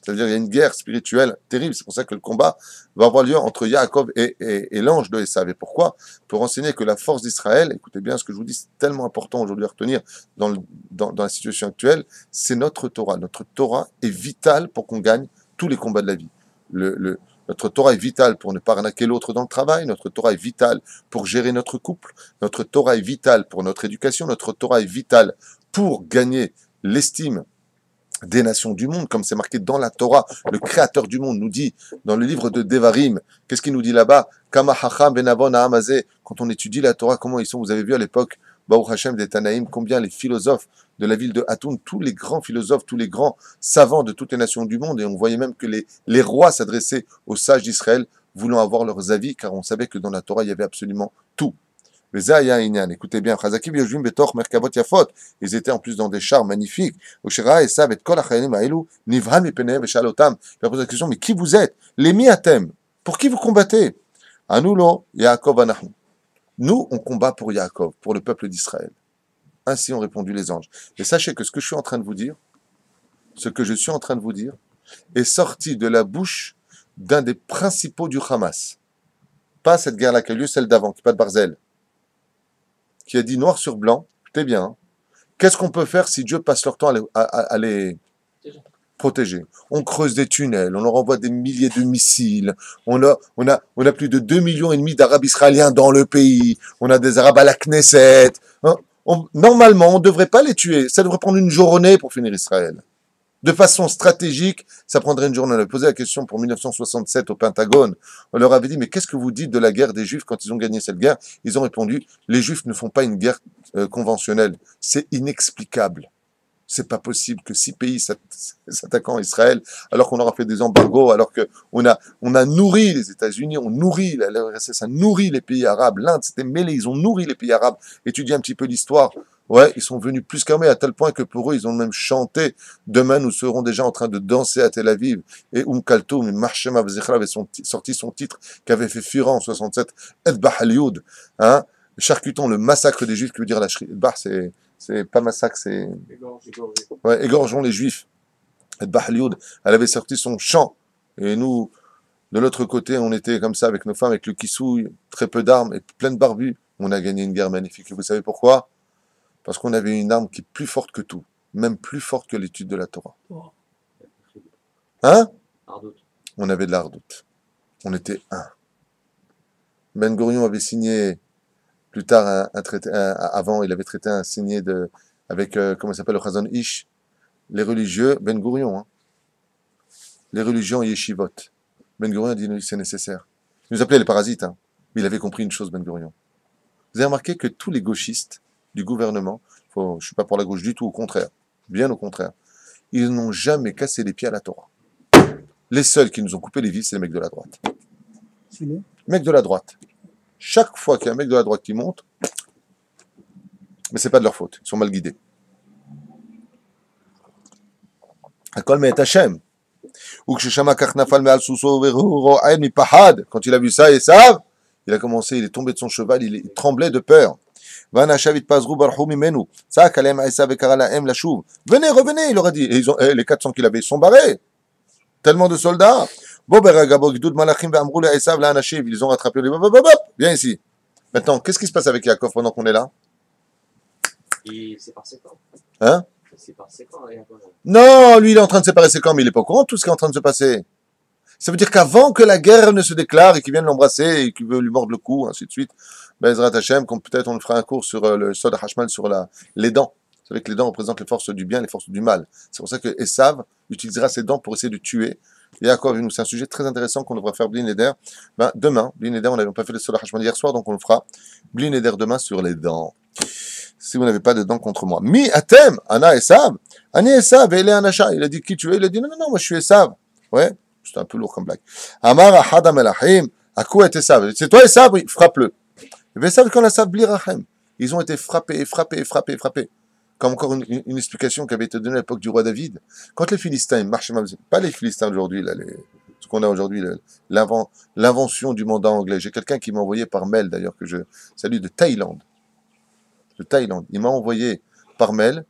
Ça veut dire qu'il y a une guerre spirituelle terrible. C'est pour ça que le combat va avoir lieu entre Yaakov et l'ange de Esav. Et pourquoi? Pour enseigner que la force d'Israël, écoutez bien ce que je vous dis, c'est tellement important aujourd'hui à retenir dans la situation actuelle, c'est notre Torah. Notre Torah est vitale pour qu'on gagne tous les combats de la vie. Notre Torah est vitale pour ne pas arnaquer l'autre dans le travail. Notre Torah est vitale pour gérer notre couple. Notre Torah est vitale pour notre éducation. Notre Torah est vitale pour gagner l'estime des nations du monde, comme c'est marqué dans la Torah. Le créateur du monde nous dit, dans le livre de Devarim, qu'est-ce qu'il nous dit là-bas? Kama hacham benavon ha'amazé. Quand on étudie la Torah, comment ils sont? Vous avez vu à l'époque, Baruch Hashem des Tanaïm, combien les philosophes de la ville de Hatoun, tous les grands philosophes, tous les grands savants de toutes les nations du monde, et on voyait même que les rois s'adressaient aux sages d'Israël, voulant avoir leurs avis, car on savait que dans la Torah, il y avait absolument tout. Écoutez bien, ils étaient en plus dans des chars magnifiques. Il a posé la question, mais qui vous êtes? Les miatem, pour qui vous combattez? Nous, on combat pour Yaakov, pour le peuple d'Israël. Ainsi ont répondu les anges. Et sachez que ce que je suis en train de vous dire, est sorti de la bouche d'un des principaux du Hamas. Pas cette guerre-là qui a lieu, celle d'avant, qui n'est pas de Barzel, qui a dit noir sur blanc, écoutez bien, hein, qu'est-ce qu'on peut faire si Dieu passe leur temps à les protéger? On creuse des tunnels, on leur envoie des milliers de missiles, on a plus de 2,5 millions d'Arabes israéliens dans le pays, on a des Arabes à la Knesset. Hein, normalement, on ne devrait pas les tuer, ça devrait prendre une journée pour finir Israël. De façon stratégique, ça prendrait une journée. On a posé la question pour 1967 au Pentagone. On leur avait dit, mais qu'est-ce que vous dites de la guerre des Juifs quand ils ont gagné cette guerre? Ils ont répondu, les Juifs ne font pas une guerre conventionnelle. C'est inexplicable. C'est pas possible que 6 pays s'attaquent à Israël, alors qu'on aura fait des embargos, alors qu'on a nourri les États-Unis, on nourrit, la RSS a nourri les pays arabes, l'Inde s'était mêlée, ils ont nourri les pays arabes. Étudiez un petit peu l'histoire. Ouais, ils sont venus plus qu'armés à tel point que pour eux, ils ont même chanté. Demain, nous serons déjà en train de danser à Tel Aviv. Et Kaltoum, Marchem Avzichra avait sorti son titre qui avait fait fureur en 67, Edbah al-Yud, hein, charcutant le massacre des Juifs, que veut dire la Shri. Edbah, c'est pas massacre, c'est... Ouais, égorgeons les Juifs. Edbah al-Yud, elle avait sorti son chant. Et nous, de l'autre côté, on était comme ça avec nos femmes, avec le kissouille, très peu d'armes et plein de barbus. On a gagné une guerre magnifique. Et vous savez pourquoi? Parce qu'on avait une arme qui est plus forte que tout, même plus forte que l'étude de la Torah. Hein? On avait de l'ardoute. On était un. Ben Gurion avait signé, plus tard, un traité, avant, il avait traité un signé avec, comment ça s'appelle, le Chazon Ish, les religieux, Ben Gurion, hein, les religions yeshivot. Ben Gurion a dit, c'est nécessaire. Il nous appelait les parasites, hein, mais il avait compris une chose, Ben Gurion. Vous avez remarqué que tous les gauchistes du gouvernement, je ne suis pas pour la gauche du tout, au contraire, bien au contraire, ils n'ont jamais cassé les pieds à la Torah. Les seuls qui nous ont coupé les vis, c'est les mecs de la droite. Les mecs de la droite. Chaque fois qu'il y a un mec de la droite qui monte, mais c'est pas de leur faute, ils sont mal guidés. Akol me'et Hashem. Quand il a vu ça, Esav, il a commencé, il est tombé de son cheval, il tremblait de peur. Venez, revenez, il leur a dit. Et les 400 qu'il avait, ils sont barrés. Tellement de soldats. Ils ont rattrapé les... Viens ici. Maintenant, qu'est-ce qui se passe avec Yaakov pendant qu'on est là? C'est par ses camps. Hein? C'est par ses camps. Non, lui, il est en train de séparer ses camps, mais il n'est pas au courant de tout ce qui est en train de se passer. Ça veut dire qu'avant que la guerre ne se déclare et qu'il vienne l'embrasser et qu'il veut lui mordre le cou, ainsi de suite, Bezrat Hashem, peut-être on fera un cours sur le Sod Hashmal, sur les dents. Vous savez que les dents représentent les forces du bien et les forces du mal. C'est pour ça que Esav utilisera ses dents pour essayer de tuer. Et encore une, c'est un sujet très intéressant qu'on devra faire Blin Eder. Demain, Blin Eder, on n'avait pas fait le Sod Hashmal hier soir, donc on le fera. Blin Eder demain sur les dents. Si vous n'avez pas de dents contre moi. Mi Atem, Ana Esav. Ani Esav, et il est un achat. Il a dit qui tu es? Il a dit non, moi je suis Esav. Ouais, c'est un peu lourd comme blague. Amar Ahad Amelachim, Akou et Esav. C'est toi Esav? Oui, frappe-le. Et Esav, quand la Esav blirachem. Ils ont été frappés. Comme encore une explication qui avait été donnée à l'époque du roi David. Quand les Philistins marchaient, pas les Philistins d'aujourd'hui, ce qu'on a aujourd'hui, l'invention du mandat anglais. J'ai quelqu'un qui m'a envoyé par mail, d'ailleurs, que je salue, de Thaïlande. Il m'a envoyé par mail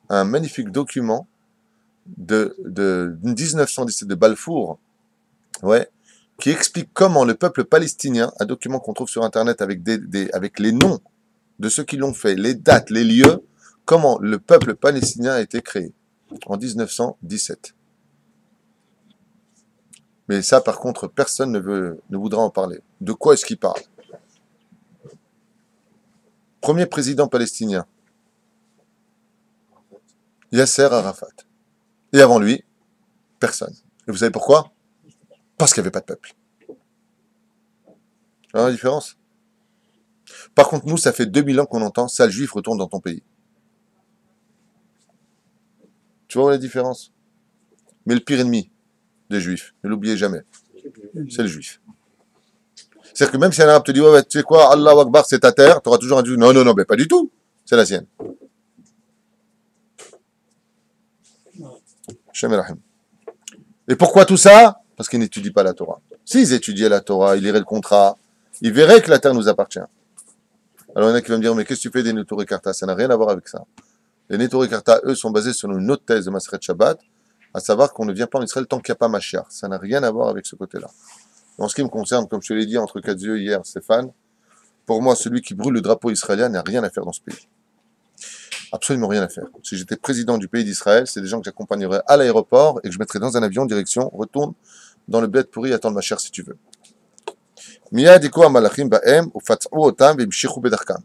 un magnifique document de 1917 de Balfour, ouais, qui explique comment le peuple palestinien, un document qu'on trouve sur Internet avec les noms de ceux qui l'ont fait, les dates, les lieux, comment le peuple palestinien a été créé en 1917. Mais ça, par contre, personne ne voudra en parler. De quoi est-ce qu'il parle? Premier président palestinien, Yasser Arafat. Et avant lui, personne. Et vous savez pourquoi? Parce qu'il n'y avait pas de peuple. Tu vois la différence? Par contre, nous, ça fait 2000 ans qu'on entend « sale juif, retourne dans ton pays ». Tu vois la différence? Mais le pire ennemi des juifs, ne l'oubliez jamais, c'est le juif. C'est-à-dire que même si un arabe te dit « ouais, tu sais quoi, Allah Akbar, c'est ta terre », tu auras toujours un juif « non, mais pas du tout, c'est la sienne ». Et pourquoi tout ça? Parce qu'ils n'étudient pas la Torah. S'ils étudiaient la Torah, ils liraient le contrat, ils verraient que la terre nous appartient. Alors il y en a qui vont me dire, mais qu'est-ce que tu fais des Neturei Karta? Ça n'a rien à voir avec ça. Les Neturei Karta, eux, sont basés sur une autre thèse de Maseret Shabbat, à savoir qu'on ne vient pas en Israël tant qu'il n'y a pas Mashiach. Ça n'a rien à voir avec ce côté-là. En ce qui me concerne, comme je te l'ai dit entre quatre yeux hier, Stéphane, pour moi, celui qui brûle le drapeau israélien n'a rien à faire dans ce pays. Absolument rien à faire. Si j'étais président du pays d'Israël, c'est des gens que j'accompagnerais à l'aéroport et que je mettrais dans un avion direction, retourne dans le bled pourri, attends ma chère si tu veux. Miyad iko amalachim ba'em ufatz'u otam ve'imshichu bedarkam.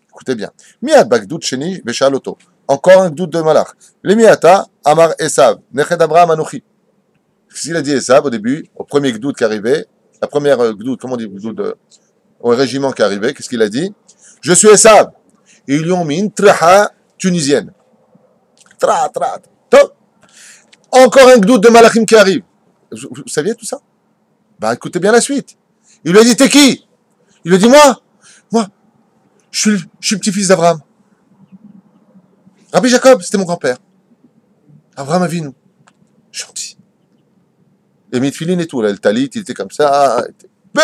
Écoutez bien. Miyad bagdout sheni ve'shal oto. Encore un gdout de malach. Le miyata amar Esav, neched Abraham anochi. S'il a dit Esav au début, au premier gdout qui arrivait, la première gdout, comment on dit gdout, au régiment qui arrivait, qu'est-ce qu'il a dit? Je suis Esav. Et ils lui ont mis une traha tunisienne. Trat, trat. Top. Encore un gdoud de Malachim qui arrive. Vous saviez tout ça? Bah écoutez bien la suite. Il lui a dit, t'es qui? Il lui a dit, moi, je suis le petit-fils d'Abraham. Rabbi Jacob, c'était mon grand-père. Abraham Avinu. Gentil. Et Mitfilin et tout, là, le talit, il était comme ça,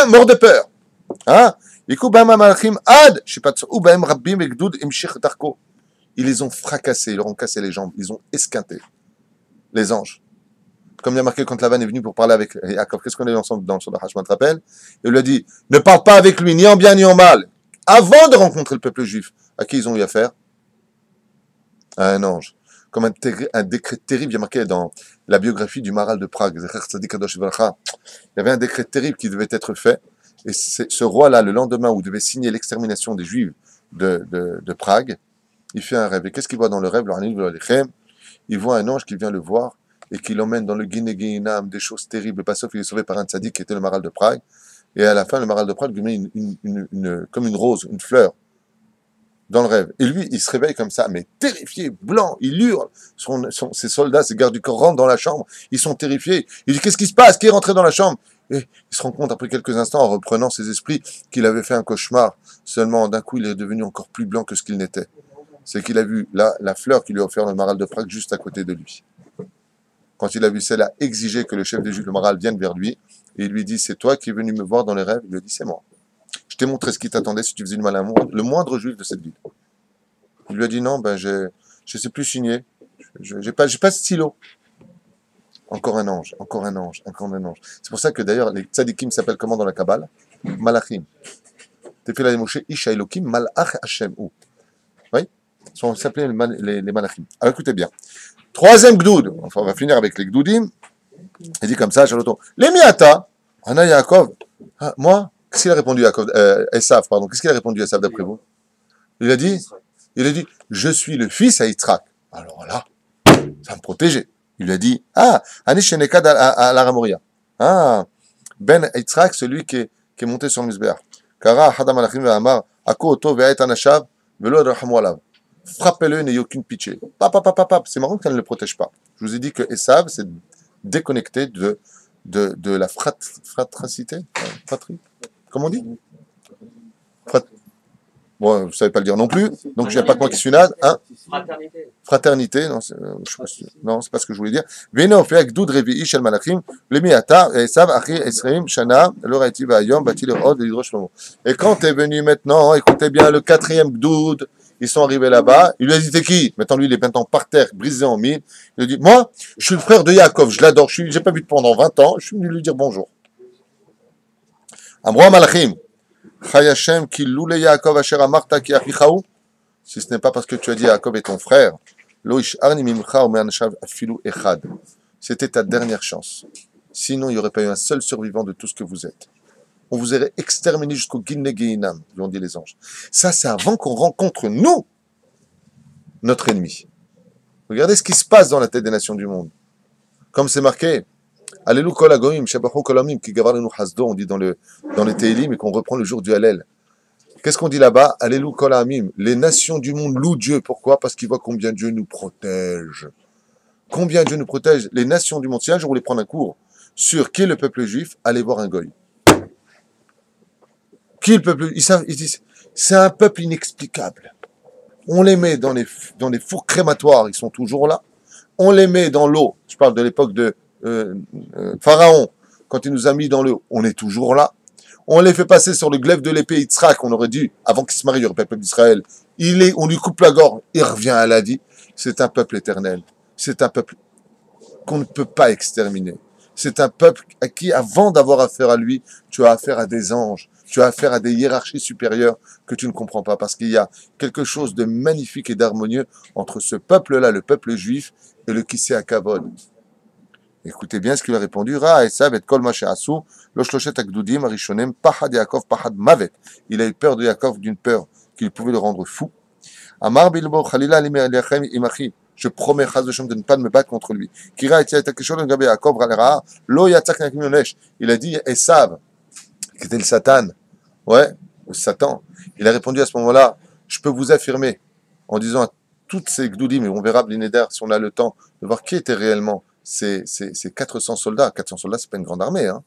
mort de peur. Hein? Ils les ont fracassés, ils leur ont cassé les jambes, ils ont esquinté. Les anges. Comme il y a marqué quand Lavan est venu pour parler avec Yaakov, qu'est-ce qu'on a eu ensemble dans le Sodach Hashmat, te rappelle? Il lui a dit, ne parle pas avec lui, ni en bien ni en mal. Avant de rencontrer le peuple juif, à qui ils ont eu affaire? À un ange. Comme un décret terrible, il y a marqué dans la biographie du Maral de Prague. Il y avait un décret terrible qui devait être fait. Et ce roi-là, le lendemain où il devait signer l'extermination des Juifs de Prague, il fait un rêve. Et qu'est-ce qu'il voit dans le rêve? Il voit un ange qui vient le voir et qui l'emmène dans le Guinéguinam, des choses terribles. Pas sauf il est sauvé par un tzaddik qui était le Maral de Prague. Et à la fin, le Maral de Prague lui met comme une rose, une fleur, dans le rêve. Et lui, il se réveille comme ça, mais terrifié, blanc, il hurle. Ses soldats, ses gardes du corps rentrent dans la chambre, ils sont terrifiés. Il dit, qu'est-ce qui se passe? Qui est rentré dans la chambre? Et il se rend compte, après quelques instants, en reprenant ses esprits, qu'il avait fait un cauchemar. Seulement, d'un coup, il est devenu encore plus blanc que ce qu'il n'était. C'est qu'il a vu la fleur qu'il lui a offert le Maral de Prague juste à côté de lui. Quand il a vu celle-là exiger que le chef des Juifs, le Maral, vienne vers lui, et il lui dit, c'est toi qui es venu me voir dans les rêves? Il lui a dit, c'est moi. Je t'ai montré ce qui t'attendait si tu faisais du mal à le moindre juif de cette ville. Il lui a dit, non, je sais plus signer. J'ai pas de stylo. Encore un ange, encore un ange, encore un ange. C'est pour ça que d'ailleurs, les tzadikim s'appellent comment dans la Kabbale? Malachim. Tefila les Moshe, Isha Elokim, Malach Hashem. Oui? Ils s'appelaient les Malachim. Alors écoutez bien. Troisième gdoud. Enfin, on va finir avec les gdoudim. Il dit comme ça, Charlotte. Les miata, Ana Yaakov. Ah, moi? Qu'est-ce qu'il a répondu à Esav, pardon. Qu'est-ce qu'il a répondu à Esav d'après vous? Il a dit, je suis le fils à Yitzhak. Alors là, ça me protégeait. Il lui a dit, Anish Shenekad à la Ramoria. Ben Yitzhak, celui qui est monté sur le Mizbeach. Kara, Hadam Alachim Ve'amar, Ako Oto Ve'et Anashav, Ve'lo Rahamu Alav. Frappez-le, n'ayez aucune pitié. C'est marrant qu'elle ne le protège pas. Je vous ai dit que Esav s'est déconnecté de la fratricité. Fratrie. Comment on dit? Bon, vous ne savez pas le dire non plus, donc je n'ai pas que moi qui suis naze. Hein? Fraternité. Fraternité, non, c'est pas ce que je voulais dire. Veno fait avec doud revi'i shel malachim, lemi ata, esav, achi, esreim, shana, l'oraiti va'ayom, bati l'orod, l'hydrosh lomo. Et quand est venu maintenant, écoutez bien, le quatrième doud, ils sont arrivés là-bas, il lui a dit, t'es qui? Maintenant, lui, il est maintenant par terre, brisé en mille. Il lui a dit, moi, je suis le frère de Yaakov, je l'adore, j'ai pas vu pendant 20 ans, je suis venu lui dire bonjour. Amroa malachim. Chayashem ki loule Yaakov asher amarta ki achichaou. Si ce n'est pas parce que tu as dit Yaakov est ton frère, lo isharni mimcha ume'anashav afilu echad. C'était ta dernière chance. Sinon, il n'y aurait pas eu un seul survivant de tout ce que vous êtes. On vous aurait exterminé jusqu'au Guinéguinam, lui ont dit les anges. Ça, c'est avant qu'on rencontre, nous, notre ennemi. Regardez ce qui se passe dans la tête des nations du monde. Comme c'est marqué, Allélu kol hagoyim, shabachu kol amim, ki gavarenu hasdo, on dit dans les Télim et qu'on reprend le jour du Hallel. Qu'est-ce qu'on dit là-bas? Allélu kol amim. Les nations du monde louent Dieu. Pourquoi? Parce qu'ils voient combien Dieu nous protège. Combien Dieu nous protège. Les nations du monde. Si un jour vous voulez prendre un cours sur qui est le peuple juif, allez voir un goy. Qui est le peuple? Ils disent, c'est un peuple inexplicable. On les met dans les fours crématoires, ils sont toujours là. On les met dans l'eau. Je parle de l'époque de Pharaon, quand il nous a mis dans l'eau, on est toujours là. On les fait passer sur le glaive de l'épée Yitzhak, on aurait dû, avant qu'il se marie, le peuple d'Israël. On lui coupe la gorge, il revient à la vie. C'est un peuple éternel. C'est un peuple qu'on ne peut pas exterminer. C'est un peuple à qui, avant d'avoir affaire à lui, tu as affaire à des anges. Tu as affaire à des hiérarchies supérieures que tu ne comprends pas, parce qu'il y a quelque chose de magnifique et d'harmonieux entre ce peuple-là, le peuple juif, et le Kisei HaKavod. Écoutez bien ce qu'il a répondu. Ra Esav et kol ma she'asu, lo shloshet hagdudim arishonim, pachad Yaakov, pachad mavet. Il a eu peur de Yaakov d'une peur qui pouvait le rendre fou. Amar bilbo chalila lime'alechem imachi. Je promets, chas v'shem, de ne pas me battre contre lui. Kira et yatakishol gabe Yaakov ralera, lo yatzak nakim yonesh. Il a dit Esav, qui était le Satan. Ouais, le Satan. Il a répondu à ce moment-là, je peux vous affirmer, en disant à toutes ces gdoudim, et on verra Blineder si on a le temps de voir qui étaient réellement ces 400 soldats. 400 soldats, c'est pas une grande armée, hein.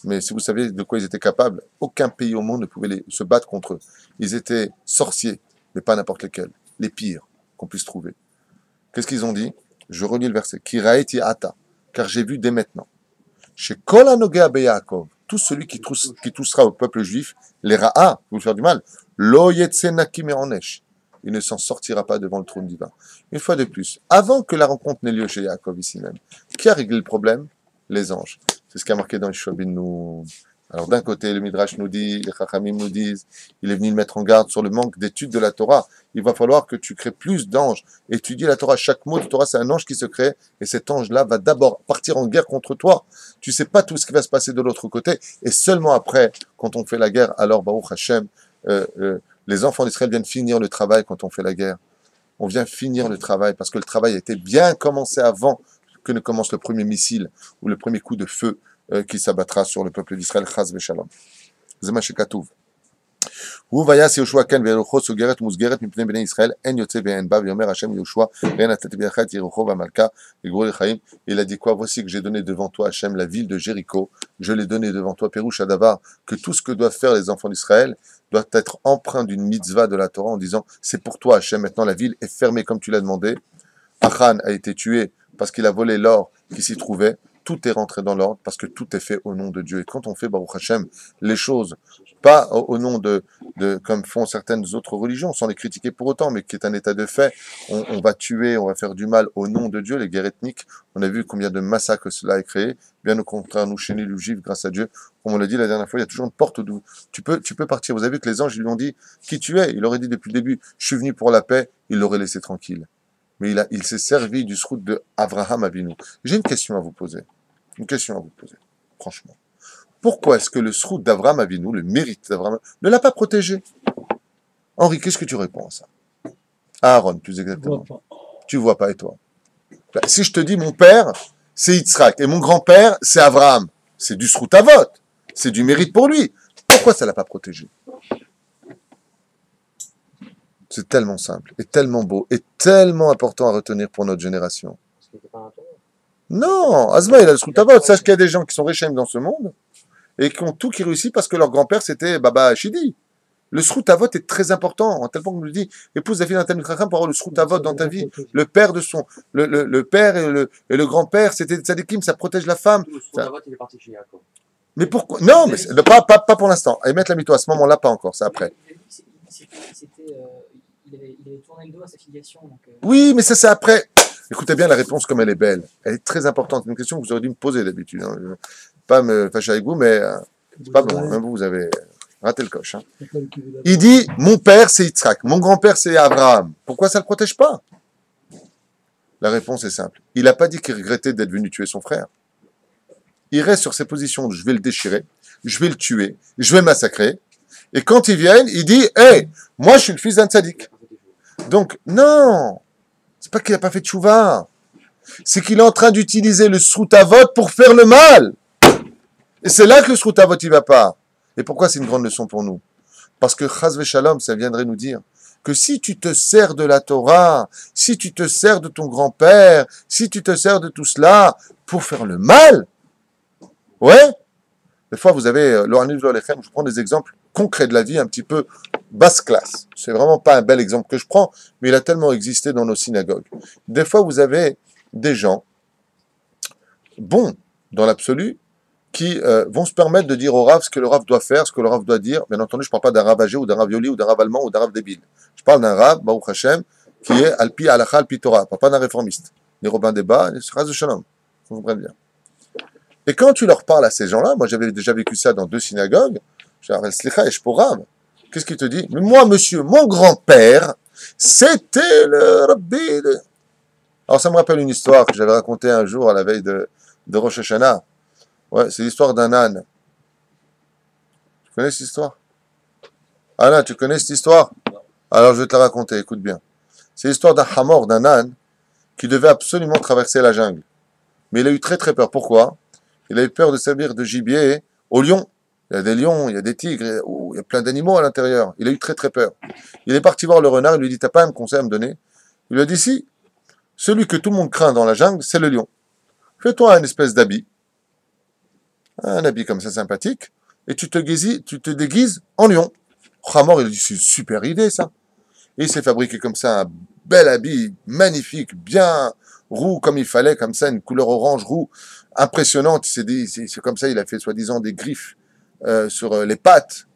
Mais si vous savez de quoi ils étaient capables, aucun pays au monde ne pouvait se battre contre eux. Ils étaient sorciers, mais pas n'importe lesquels, les pires qu'on puisse trouver. Qu'est-ce qu'ils ont dit? Je relis le verset. Kiraeti ata, car j'ai vu dès maintenant. Chez Kol Hanogea Beyaakov, tout celui qui touchera au peuple juif, les ra'a, vous faire du mal, lo yetse naki me'onesh, il ne s'en sortira pas devant le trône divin. Une fois de plus, avant que la rencontre n'ait lieu chez Yaakov ici même, qui a réglé le problème? Les anges. C'est ce qui a marqué dans Yeshua ben Nun. Alors d'un côté, le Midrash nous dit, les Chachamim nous disent, il est venu le mettre en garde sur le manque d'études de la Torah. Il va falloir que tu crées plus d'anges. Étudier la Torah, chaque mot de Torah, c'est un ange qui se crée, et cet ange-là va d'abord partir en guerre contre toi. Tu sais pas tout ce qui va se passer de l'autre côté, et seulement après, quand on fait la guerre, alors Baruch Hashem, les enfants d'Israël viennent finir le travail quand on fait la guerre. On vient finir le travail, parce que le travail a été bien commencé avant que ne commence le premier missile, ou le premier coup de feu, qui s'abattra sur le peuple d'Israël, chas v'shalom. C'est ma shekatouv. הוא ויעש יהושע כן ויריחו סוגרת ומוסגרת מפני בני ישראל אין יוצא ואין בא ויאמר השם יהושע ראה נתתי בידך את יריחו והמלכה לגבור לחיים. Il a dit quoi? Voici que j'ai donné devant toi Hachem la ville de Jéricho, je l'ai donné devant toi Pérouche Adavar, que tout ce que doivent faire les enfants d'Israël doit être empreint d'une mitzvah de la Torah en disant c'est pour toi Hachem, maintenant la ville est fermée comme tu l'as demandé. Achan a été tué parce qu'il a volé l'or qui s'y trouvait. Tout est rentré dans l'ordre parce que tout est fait au nom de Dieu. Et quand on fait Baruch Hashem les choses, pas au nom de comme font certaines autres religions, sans les critiquer pour autant, mais qui est un état de fait, on va tuer, on va faire du mal au nom de Dieu, les guerres ethniques. On a vu combien de massacres cela a créé. Bien au contraire, nous, chez les juifs, grâce à Dieu, comme on l'a dit la dernière fois, il y a toujours une porte d'où tu peux partir. Vous avez vu que les anges, ils lui ont dit qui tu es. Il aurait dit depuis le début, je suis venu pour la paix, il l'aurait laissé tranquille. Mais il s'est servi du srout de Avraham Avinu. J'ai une question à vous poser. Franchement. Pourquoi est-ce que le srout d'Avraham Avinu, le mérite d'Avraham, ne l'a pas protégé? Henri, qu'est-ce que tu réponds à ça? Aaron, plus exactement. Tu vois pas, et toi? Si je te dis mon père, c'est Yitzhak, et mon grand-père, c'est Avraham, c'est du srout avot, c'est du mérite pour lui. Pourquoi ça l'a pas protégé? C'est tellement simple, et tellement beau, et tellement important à retenir pour notre génération. Parce qu'il n'était pas un tour. Non, Azma, il a le srout avot. Sache qu'il y a des gens qui sont riches dans ce monde, et qui ont tout qui réussit parce que leur grand-père, c'était Baba Shidi. Le srout avot est très important, en tel point qu'on nous dit, épouse la fille d'un Talmid Chacham pour avoir le srout avot dans ta vie. Le père de son, le père et le grand-père, c'était des tzadikim, ça protège la femme. Le srout avot, il est parti chez Yaakov. Mais pourquoi? Non, mais pas pour l'instant. Et mettre la mytho à ce moment-là, pas encore, c'est après. Il avait tourné le dos à sa filiation. Donc, Oui, mais ça c'est après. Écoutez bien la réponse comme elle est belle. Elle est très importante. C'est une question que vous auriez dû me poser d'habitude. Hein. Je vais pas me fâcher avec vous, mais c'est pas bon. Même vous avez raté le coche. Hein. Il dit, mon père c'est Yitzhak, mon grand-père c'est Abraham. Pourquoi ça ne le protège pas? La réponse est simple. Il n'a pas dit qu'il regrettait d'être venu tuer son frère. Il reste sur ses positions de je vais le déchirer, je vais le tuer, je vais massacrer. Et quand ils viennent, il dit, hey, moi je suis le fils d'un tzaddik. Donc, non, c'est pas qu'il n'a pas fait de tchouva, c'est qu'il est en train d'utiliser le srout avot pour faire le mal. Et c'est là que le srout avot il va pas. Et pourquoi c'est une grande leçon pour nous? Parce que chas v'shalom, ça viendrait nous dire que si tu te sers de la Torah, si tu te sers de ton grand-père, si tu te sers de tout cela pour faire le mal, ouais, des fois vous avez, je prends des exemples concrets de la vie un petit peu basse classe. C'est vraiment pas un bel exemple que je prends, mais il a tellement existé dans nos synagogues. Des fois vous avez des gens bons dans l'absolu qui vont se permettre de dire au Rav ce que le Rav doit faire, ce que le Rav doit dire. Bien entendu, je ne parle pas d'un Rav âgé ou d'un Rav violi ou d'un Rav allemand ou d'un Rav débile. Je parle d'un Rav, Baruch Hashem, qui est Alpi Halacha, Alpi Torah. Je ne parle pas d'un réformiste, ni Robin Débat, ni Raz de Shalom. Vous comprenez bien. Et quand tu leur parles à ces gens-là, moi j'avais déjà vécu ça dans 2 synagogues, je leur dis, Slicha et Shporav, qu'est-ce qu'il te dit? Mais moi, monsieur, mon grand-père, c'était le Rabbi. Alors ça me rappelle une histoire que j'avais racontée un jour à la veille de Rosh Hashanah. Ouais, c'est l'histoire d'un âne. Tu connais cette histoire? Alain, tu connais cette histoire? Alors je vais te la raconter, écoute bien. C'est l'histoire d'un hamor, d'un âne, qui devait absolument traverser la jungle. Mais il a eu très très peur. Pourquoi? Il a eu peur de servir de gibier aux lions. Il y a des lions, il y a des tigres, il y a plein d'animaux à l'intérieur. Il a eu très très peur. Il est parti voir le renard, il lui dit, t'as pas un conseil à me donner? Il lui a dit si, celui que tout le monde craint dans la jungle, c'est le lion. Fais-toi une espèce d'habit, un habit comme ça sympathique, et tu te déguises en lion. Hamor, il a dit, c'est une super idée ça. Et il s'est fabriqué comme ça un bel habit, magnifique, bien roux comme il fallait, comme ça, une couleur orange roux, impressionnante. Il s'est dit, c'est comme ça, il a fait soi-disant des griffes sur les pattes,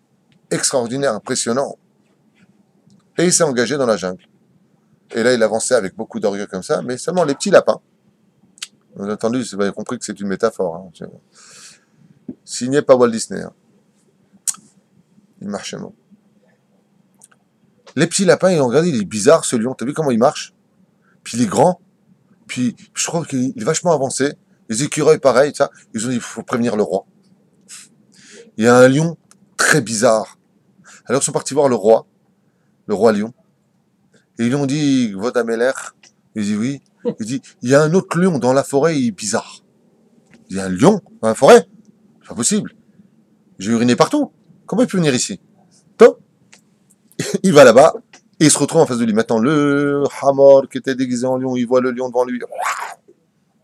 extraordinaire, impressionnant. Et il s'est engagé dans la jungle. Et là, il avançait avec beaucoup d'orgueil comme ça, mais seulement les petits lapins. On a entendu, vous avez compris que c'est une métaphore. Hein. Signé pas Walt Disney. Hein. Il marchait non. Les petits lapins, ils ont regardé, il est bizarre ce lion. T'as vu comment il marche? Puis il est grand. Puis je trouve qu'il est vachement avancé. Les écureuils, pareil, ça. Ils ont dit, il faut prévenir le roi. Il y a un lion très bizarre. Alors ils sont partis voir le roi lion. Et ils lui ont dit, Vodameler. Il dit oui. Il dit, il y a un autre lion dans la forêt, il est bizarre. Il y a un lion dans la forêt? C'est pas possible. J'ai uriné partout. Comment il peut venir ici? Top. Il va là-bas, et il se retrouve en face de lui. Maintenant, le Hamor qui était déguisé en lion, il voit le lion devant lui.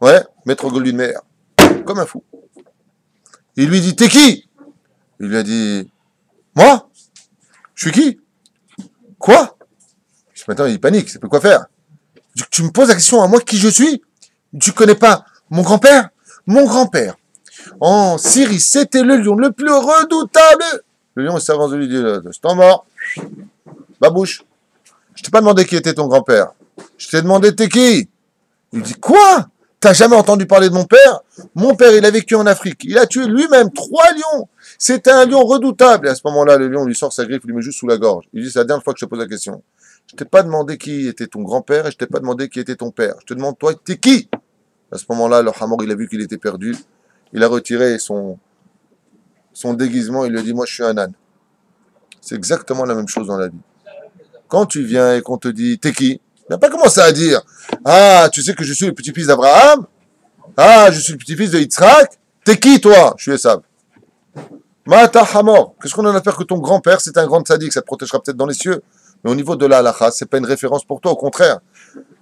Ouais, maître Goldwyn-Mayer. Comme un fou. Il lui dit, t'es qui? Il lui a dit, moi? Je suis qui? Quoi? Maintenant, il panique, il sait plus quoi faire. Tu me poses la question à moi, qui je suis? Tu connais pas mon grand-père? Mon grand-père, en Syrie, c'était le lion le plus redoutable. Le lion s'avance de lui, dit, c'est en mort. Babouche, je t'ai pas demandé qui était ton grand-père. Je t'ai demandé t'es qui? Il dit, quoi? T'as jamais entendu parler de mon père? Mon père, il a vécu en Afrique. Il a tué lui-même 3 lions. C'était un lion redoutable. Et à ce moment-là, le lion lui sort sa griffe, il lui met juste sous la gorge. Il dit, c'est la dernière fois que je te pose la question. Je t'ai pas demandé qui était ton grand-père et je t'ai pas demandé qui était ton père. Je te demande, toi, t'es qui? À ce moment-là, le Hamor, il a vu qu'il était perdu. Il a retiré son déguisement. Il lui a dit, moi, je suis un âne. C'est exactement la même chose dans la vie. Quand tu viens et qu'on te dit, t'es qui? Tu n'as pas commencé à dire, ah, tu sais que je suis le petit-fils d'Abraham? Ah, je suis le petit-fils de Yitzhak? T'es qui, toi? Je suis Esav. Mata Hamor. Qu'est-ce qu'on en a à faire que ton grand-père, c'est un grand tzaddik, ça te protégera peut-être dans les cieux. Mais au niveau de la halacha, c'est pas une référence pour toi, au contraire.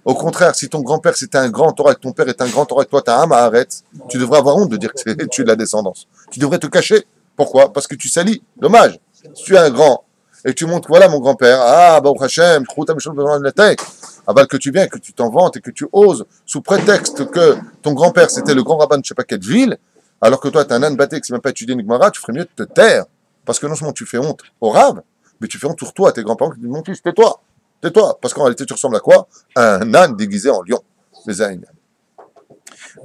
Au contraire, si ton grand-père c'était un grand Torah et que ton père est un grand Torah et que toi t'as un Maharet, tu devrais avoir honte de dire que tu es de la descendance. Tu devrais te cacher. Pourquoi? Parce que tu salis. Dommage. Si tu es un grand et que tu montres, voilà mon grand-père, ah, Baruch Hashem, que tu viens, que tu t'en vantes et que tu oses, sous prétexte que ton grand-père c'était le grand rabbin de je sais pas quelle ville, alors que toi t'es un âne batté qui ne sait même pas étudier une Gemara, tu ferais mieux de te taire. Parce que non seulement tu fais honte au Rav, mais tu fais honte sur toi, à tes grands-parents qui disent, mon fils, tais-toi. Tais-toi, parce qu'en réalité, tu ressembles à quoi? À un âne déguisé en lion.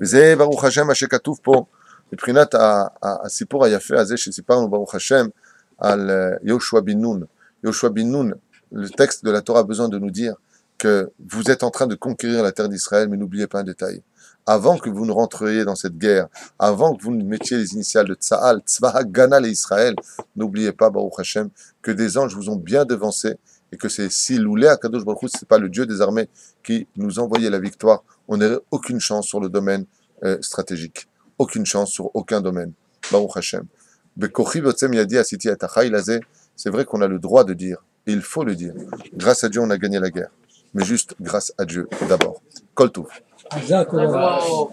וזה ברוך השם מה שכתוב פה מבחינת הסיפור היפה הזה שסיפרנו ברוך השם על יהושע בן נון. יהושע בן נון, le texte de la Torah a besoin de nous dire que vous êtes en train de conquérir la terre d'Israël, mais n'oubliez pas un détail. Avant que vous ne rentriez dans cette guerre, avant que vous ne mettiez les initiales de Tsahal, Tzva Gana et Israël, n'oubliez pas, Baruch Hashem, que des anges vous ont bien devancé et que c'est si Loulé Akadosh Baruch Hu, c'est pas le Dieu des armées qui nous envoyait la victoire, on n'aurait aucune chance sur le domaine stratégique. Aucune chance sur aucun domaine. Baruch Hashem. Bekochi Votzem Yadi Asiti Atachai Lazé, c'est vrai qu'on a le droit de dire, et il faut le dire. Grâce à Dieu, on a gagné la guerre. Mais juste grâce à Dieu d'abord. Kol Tov. Bravo.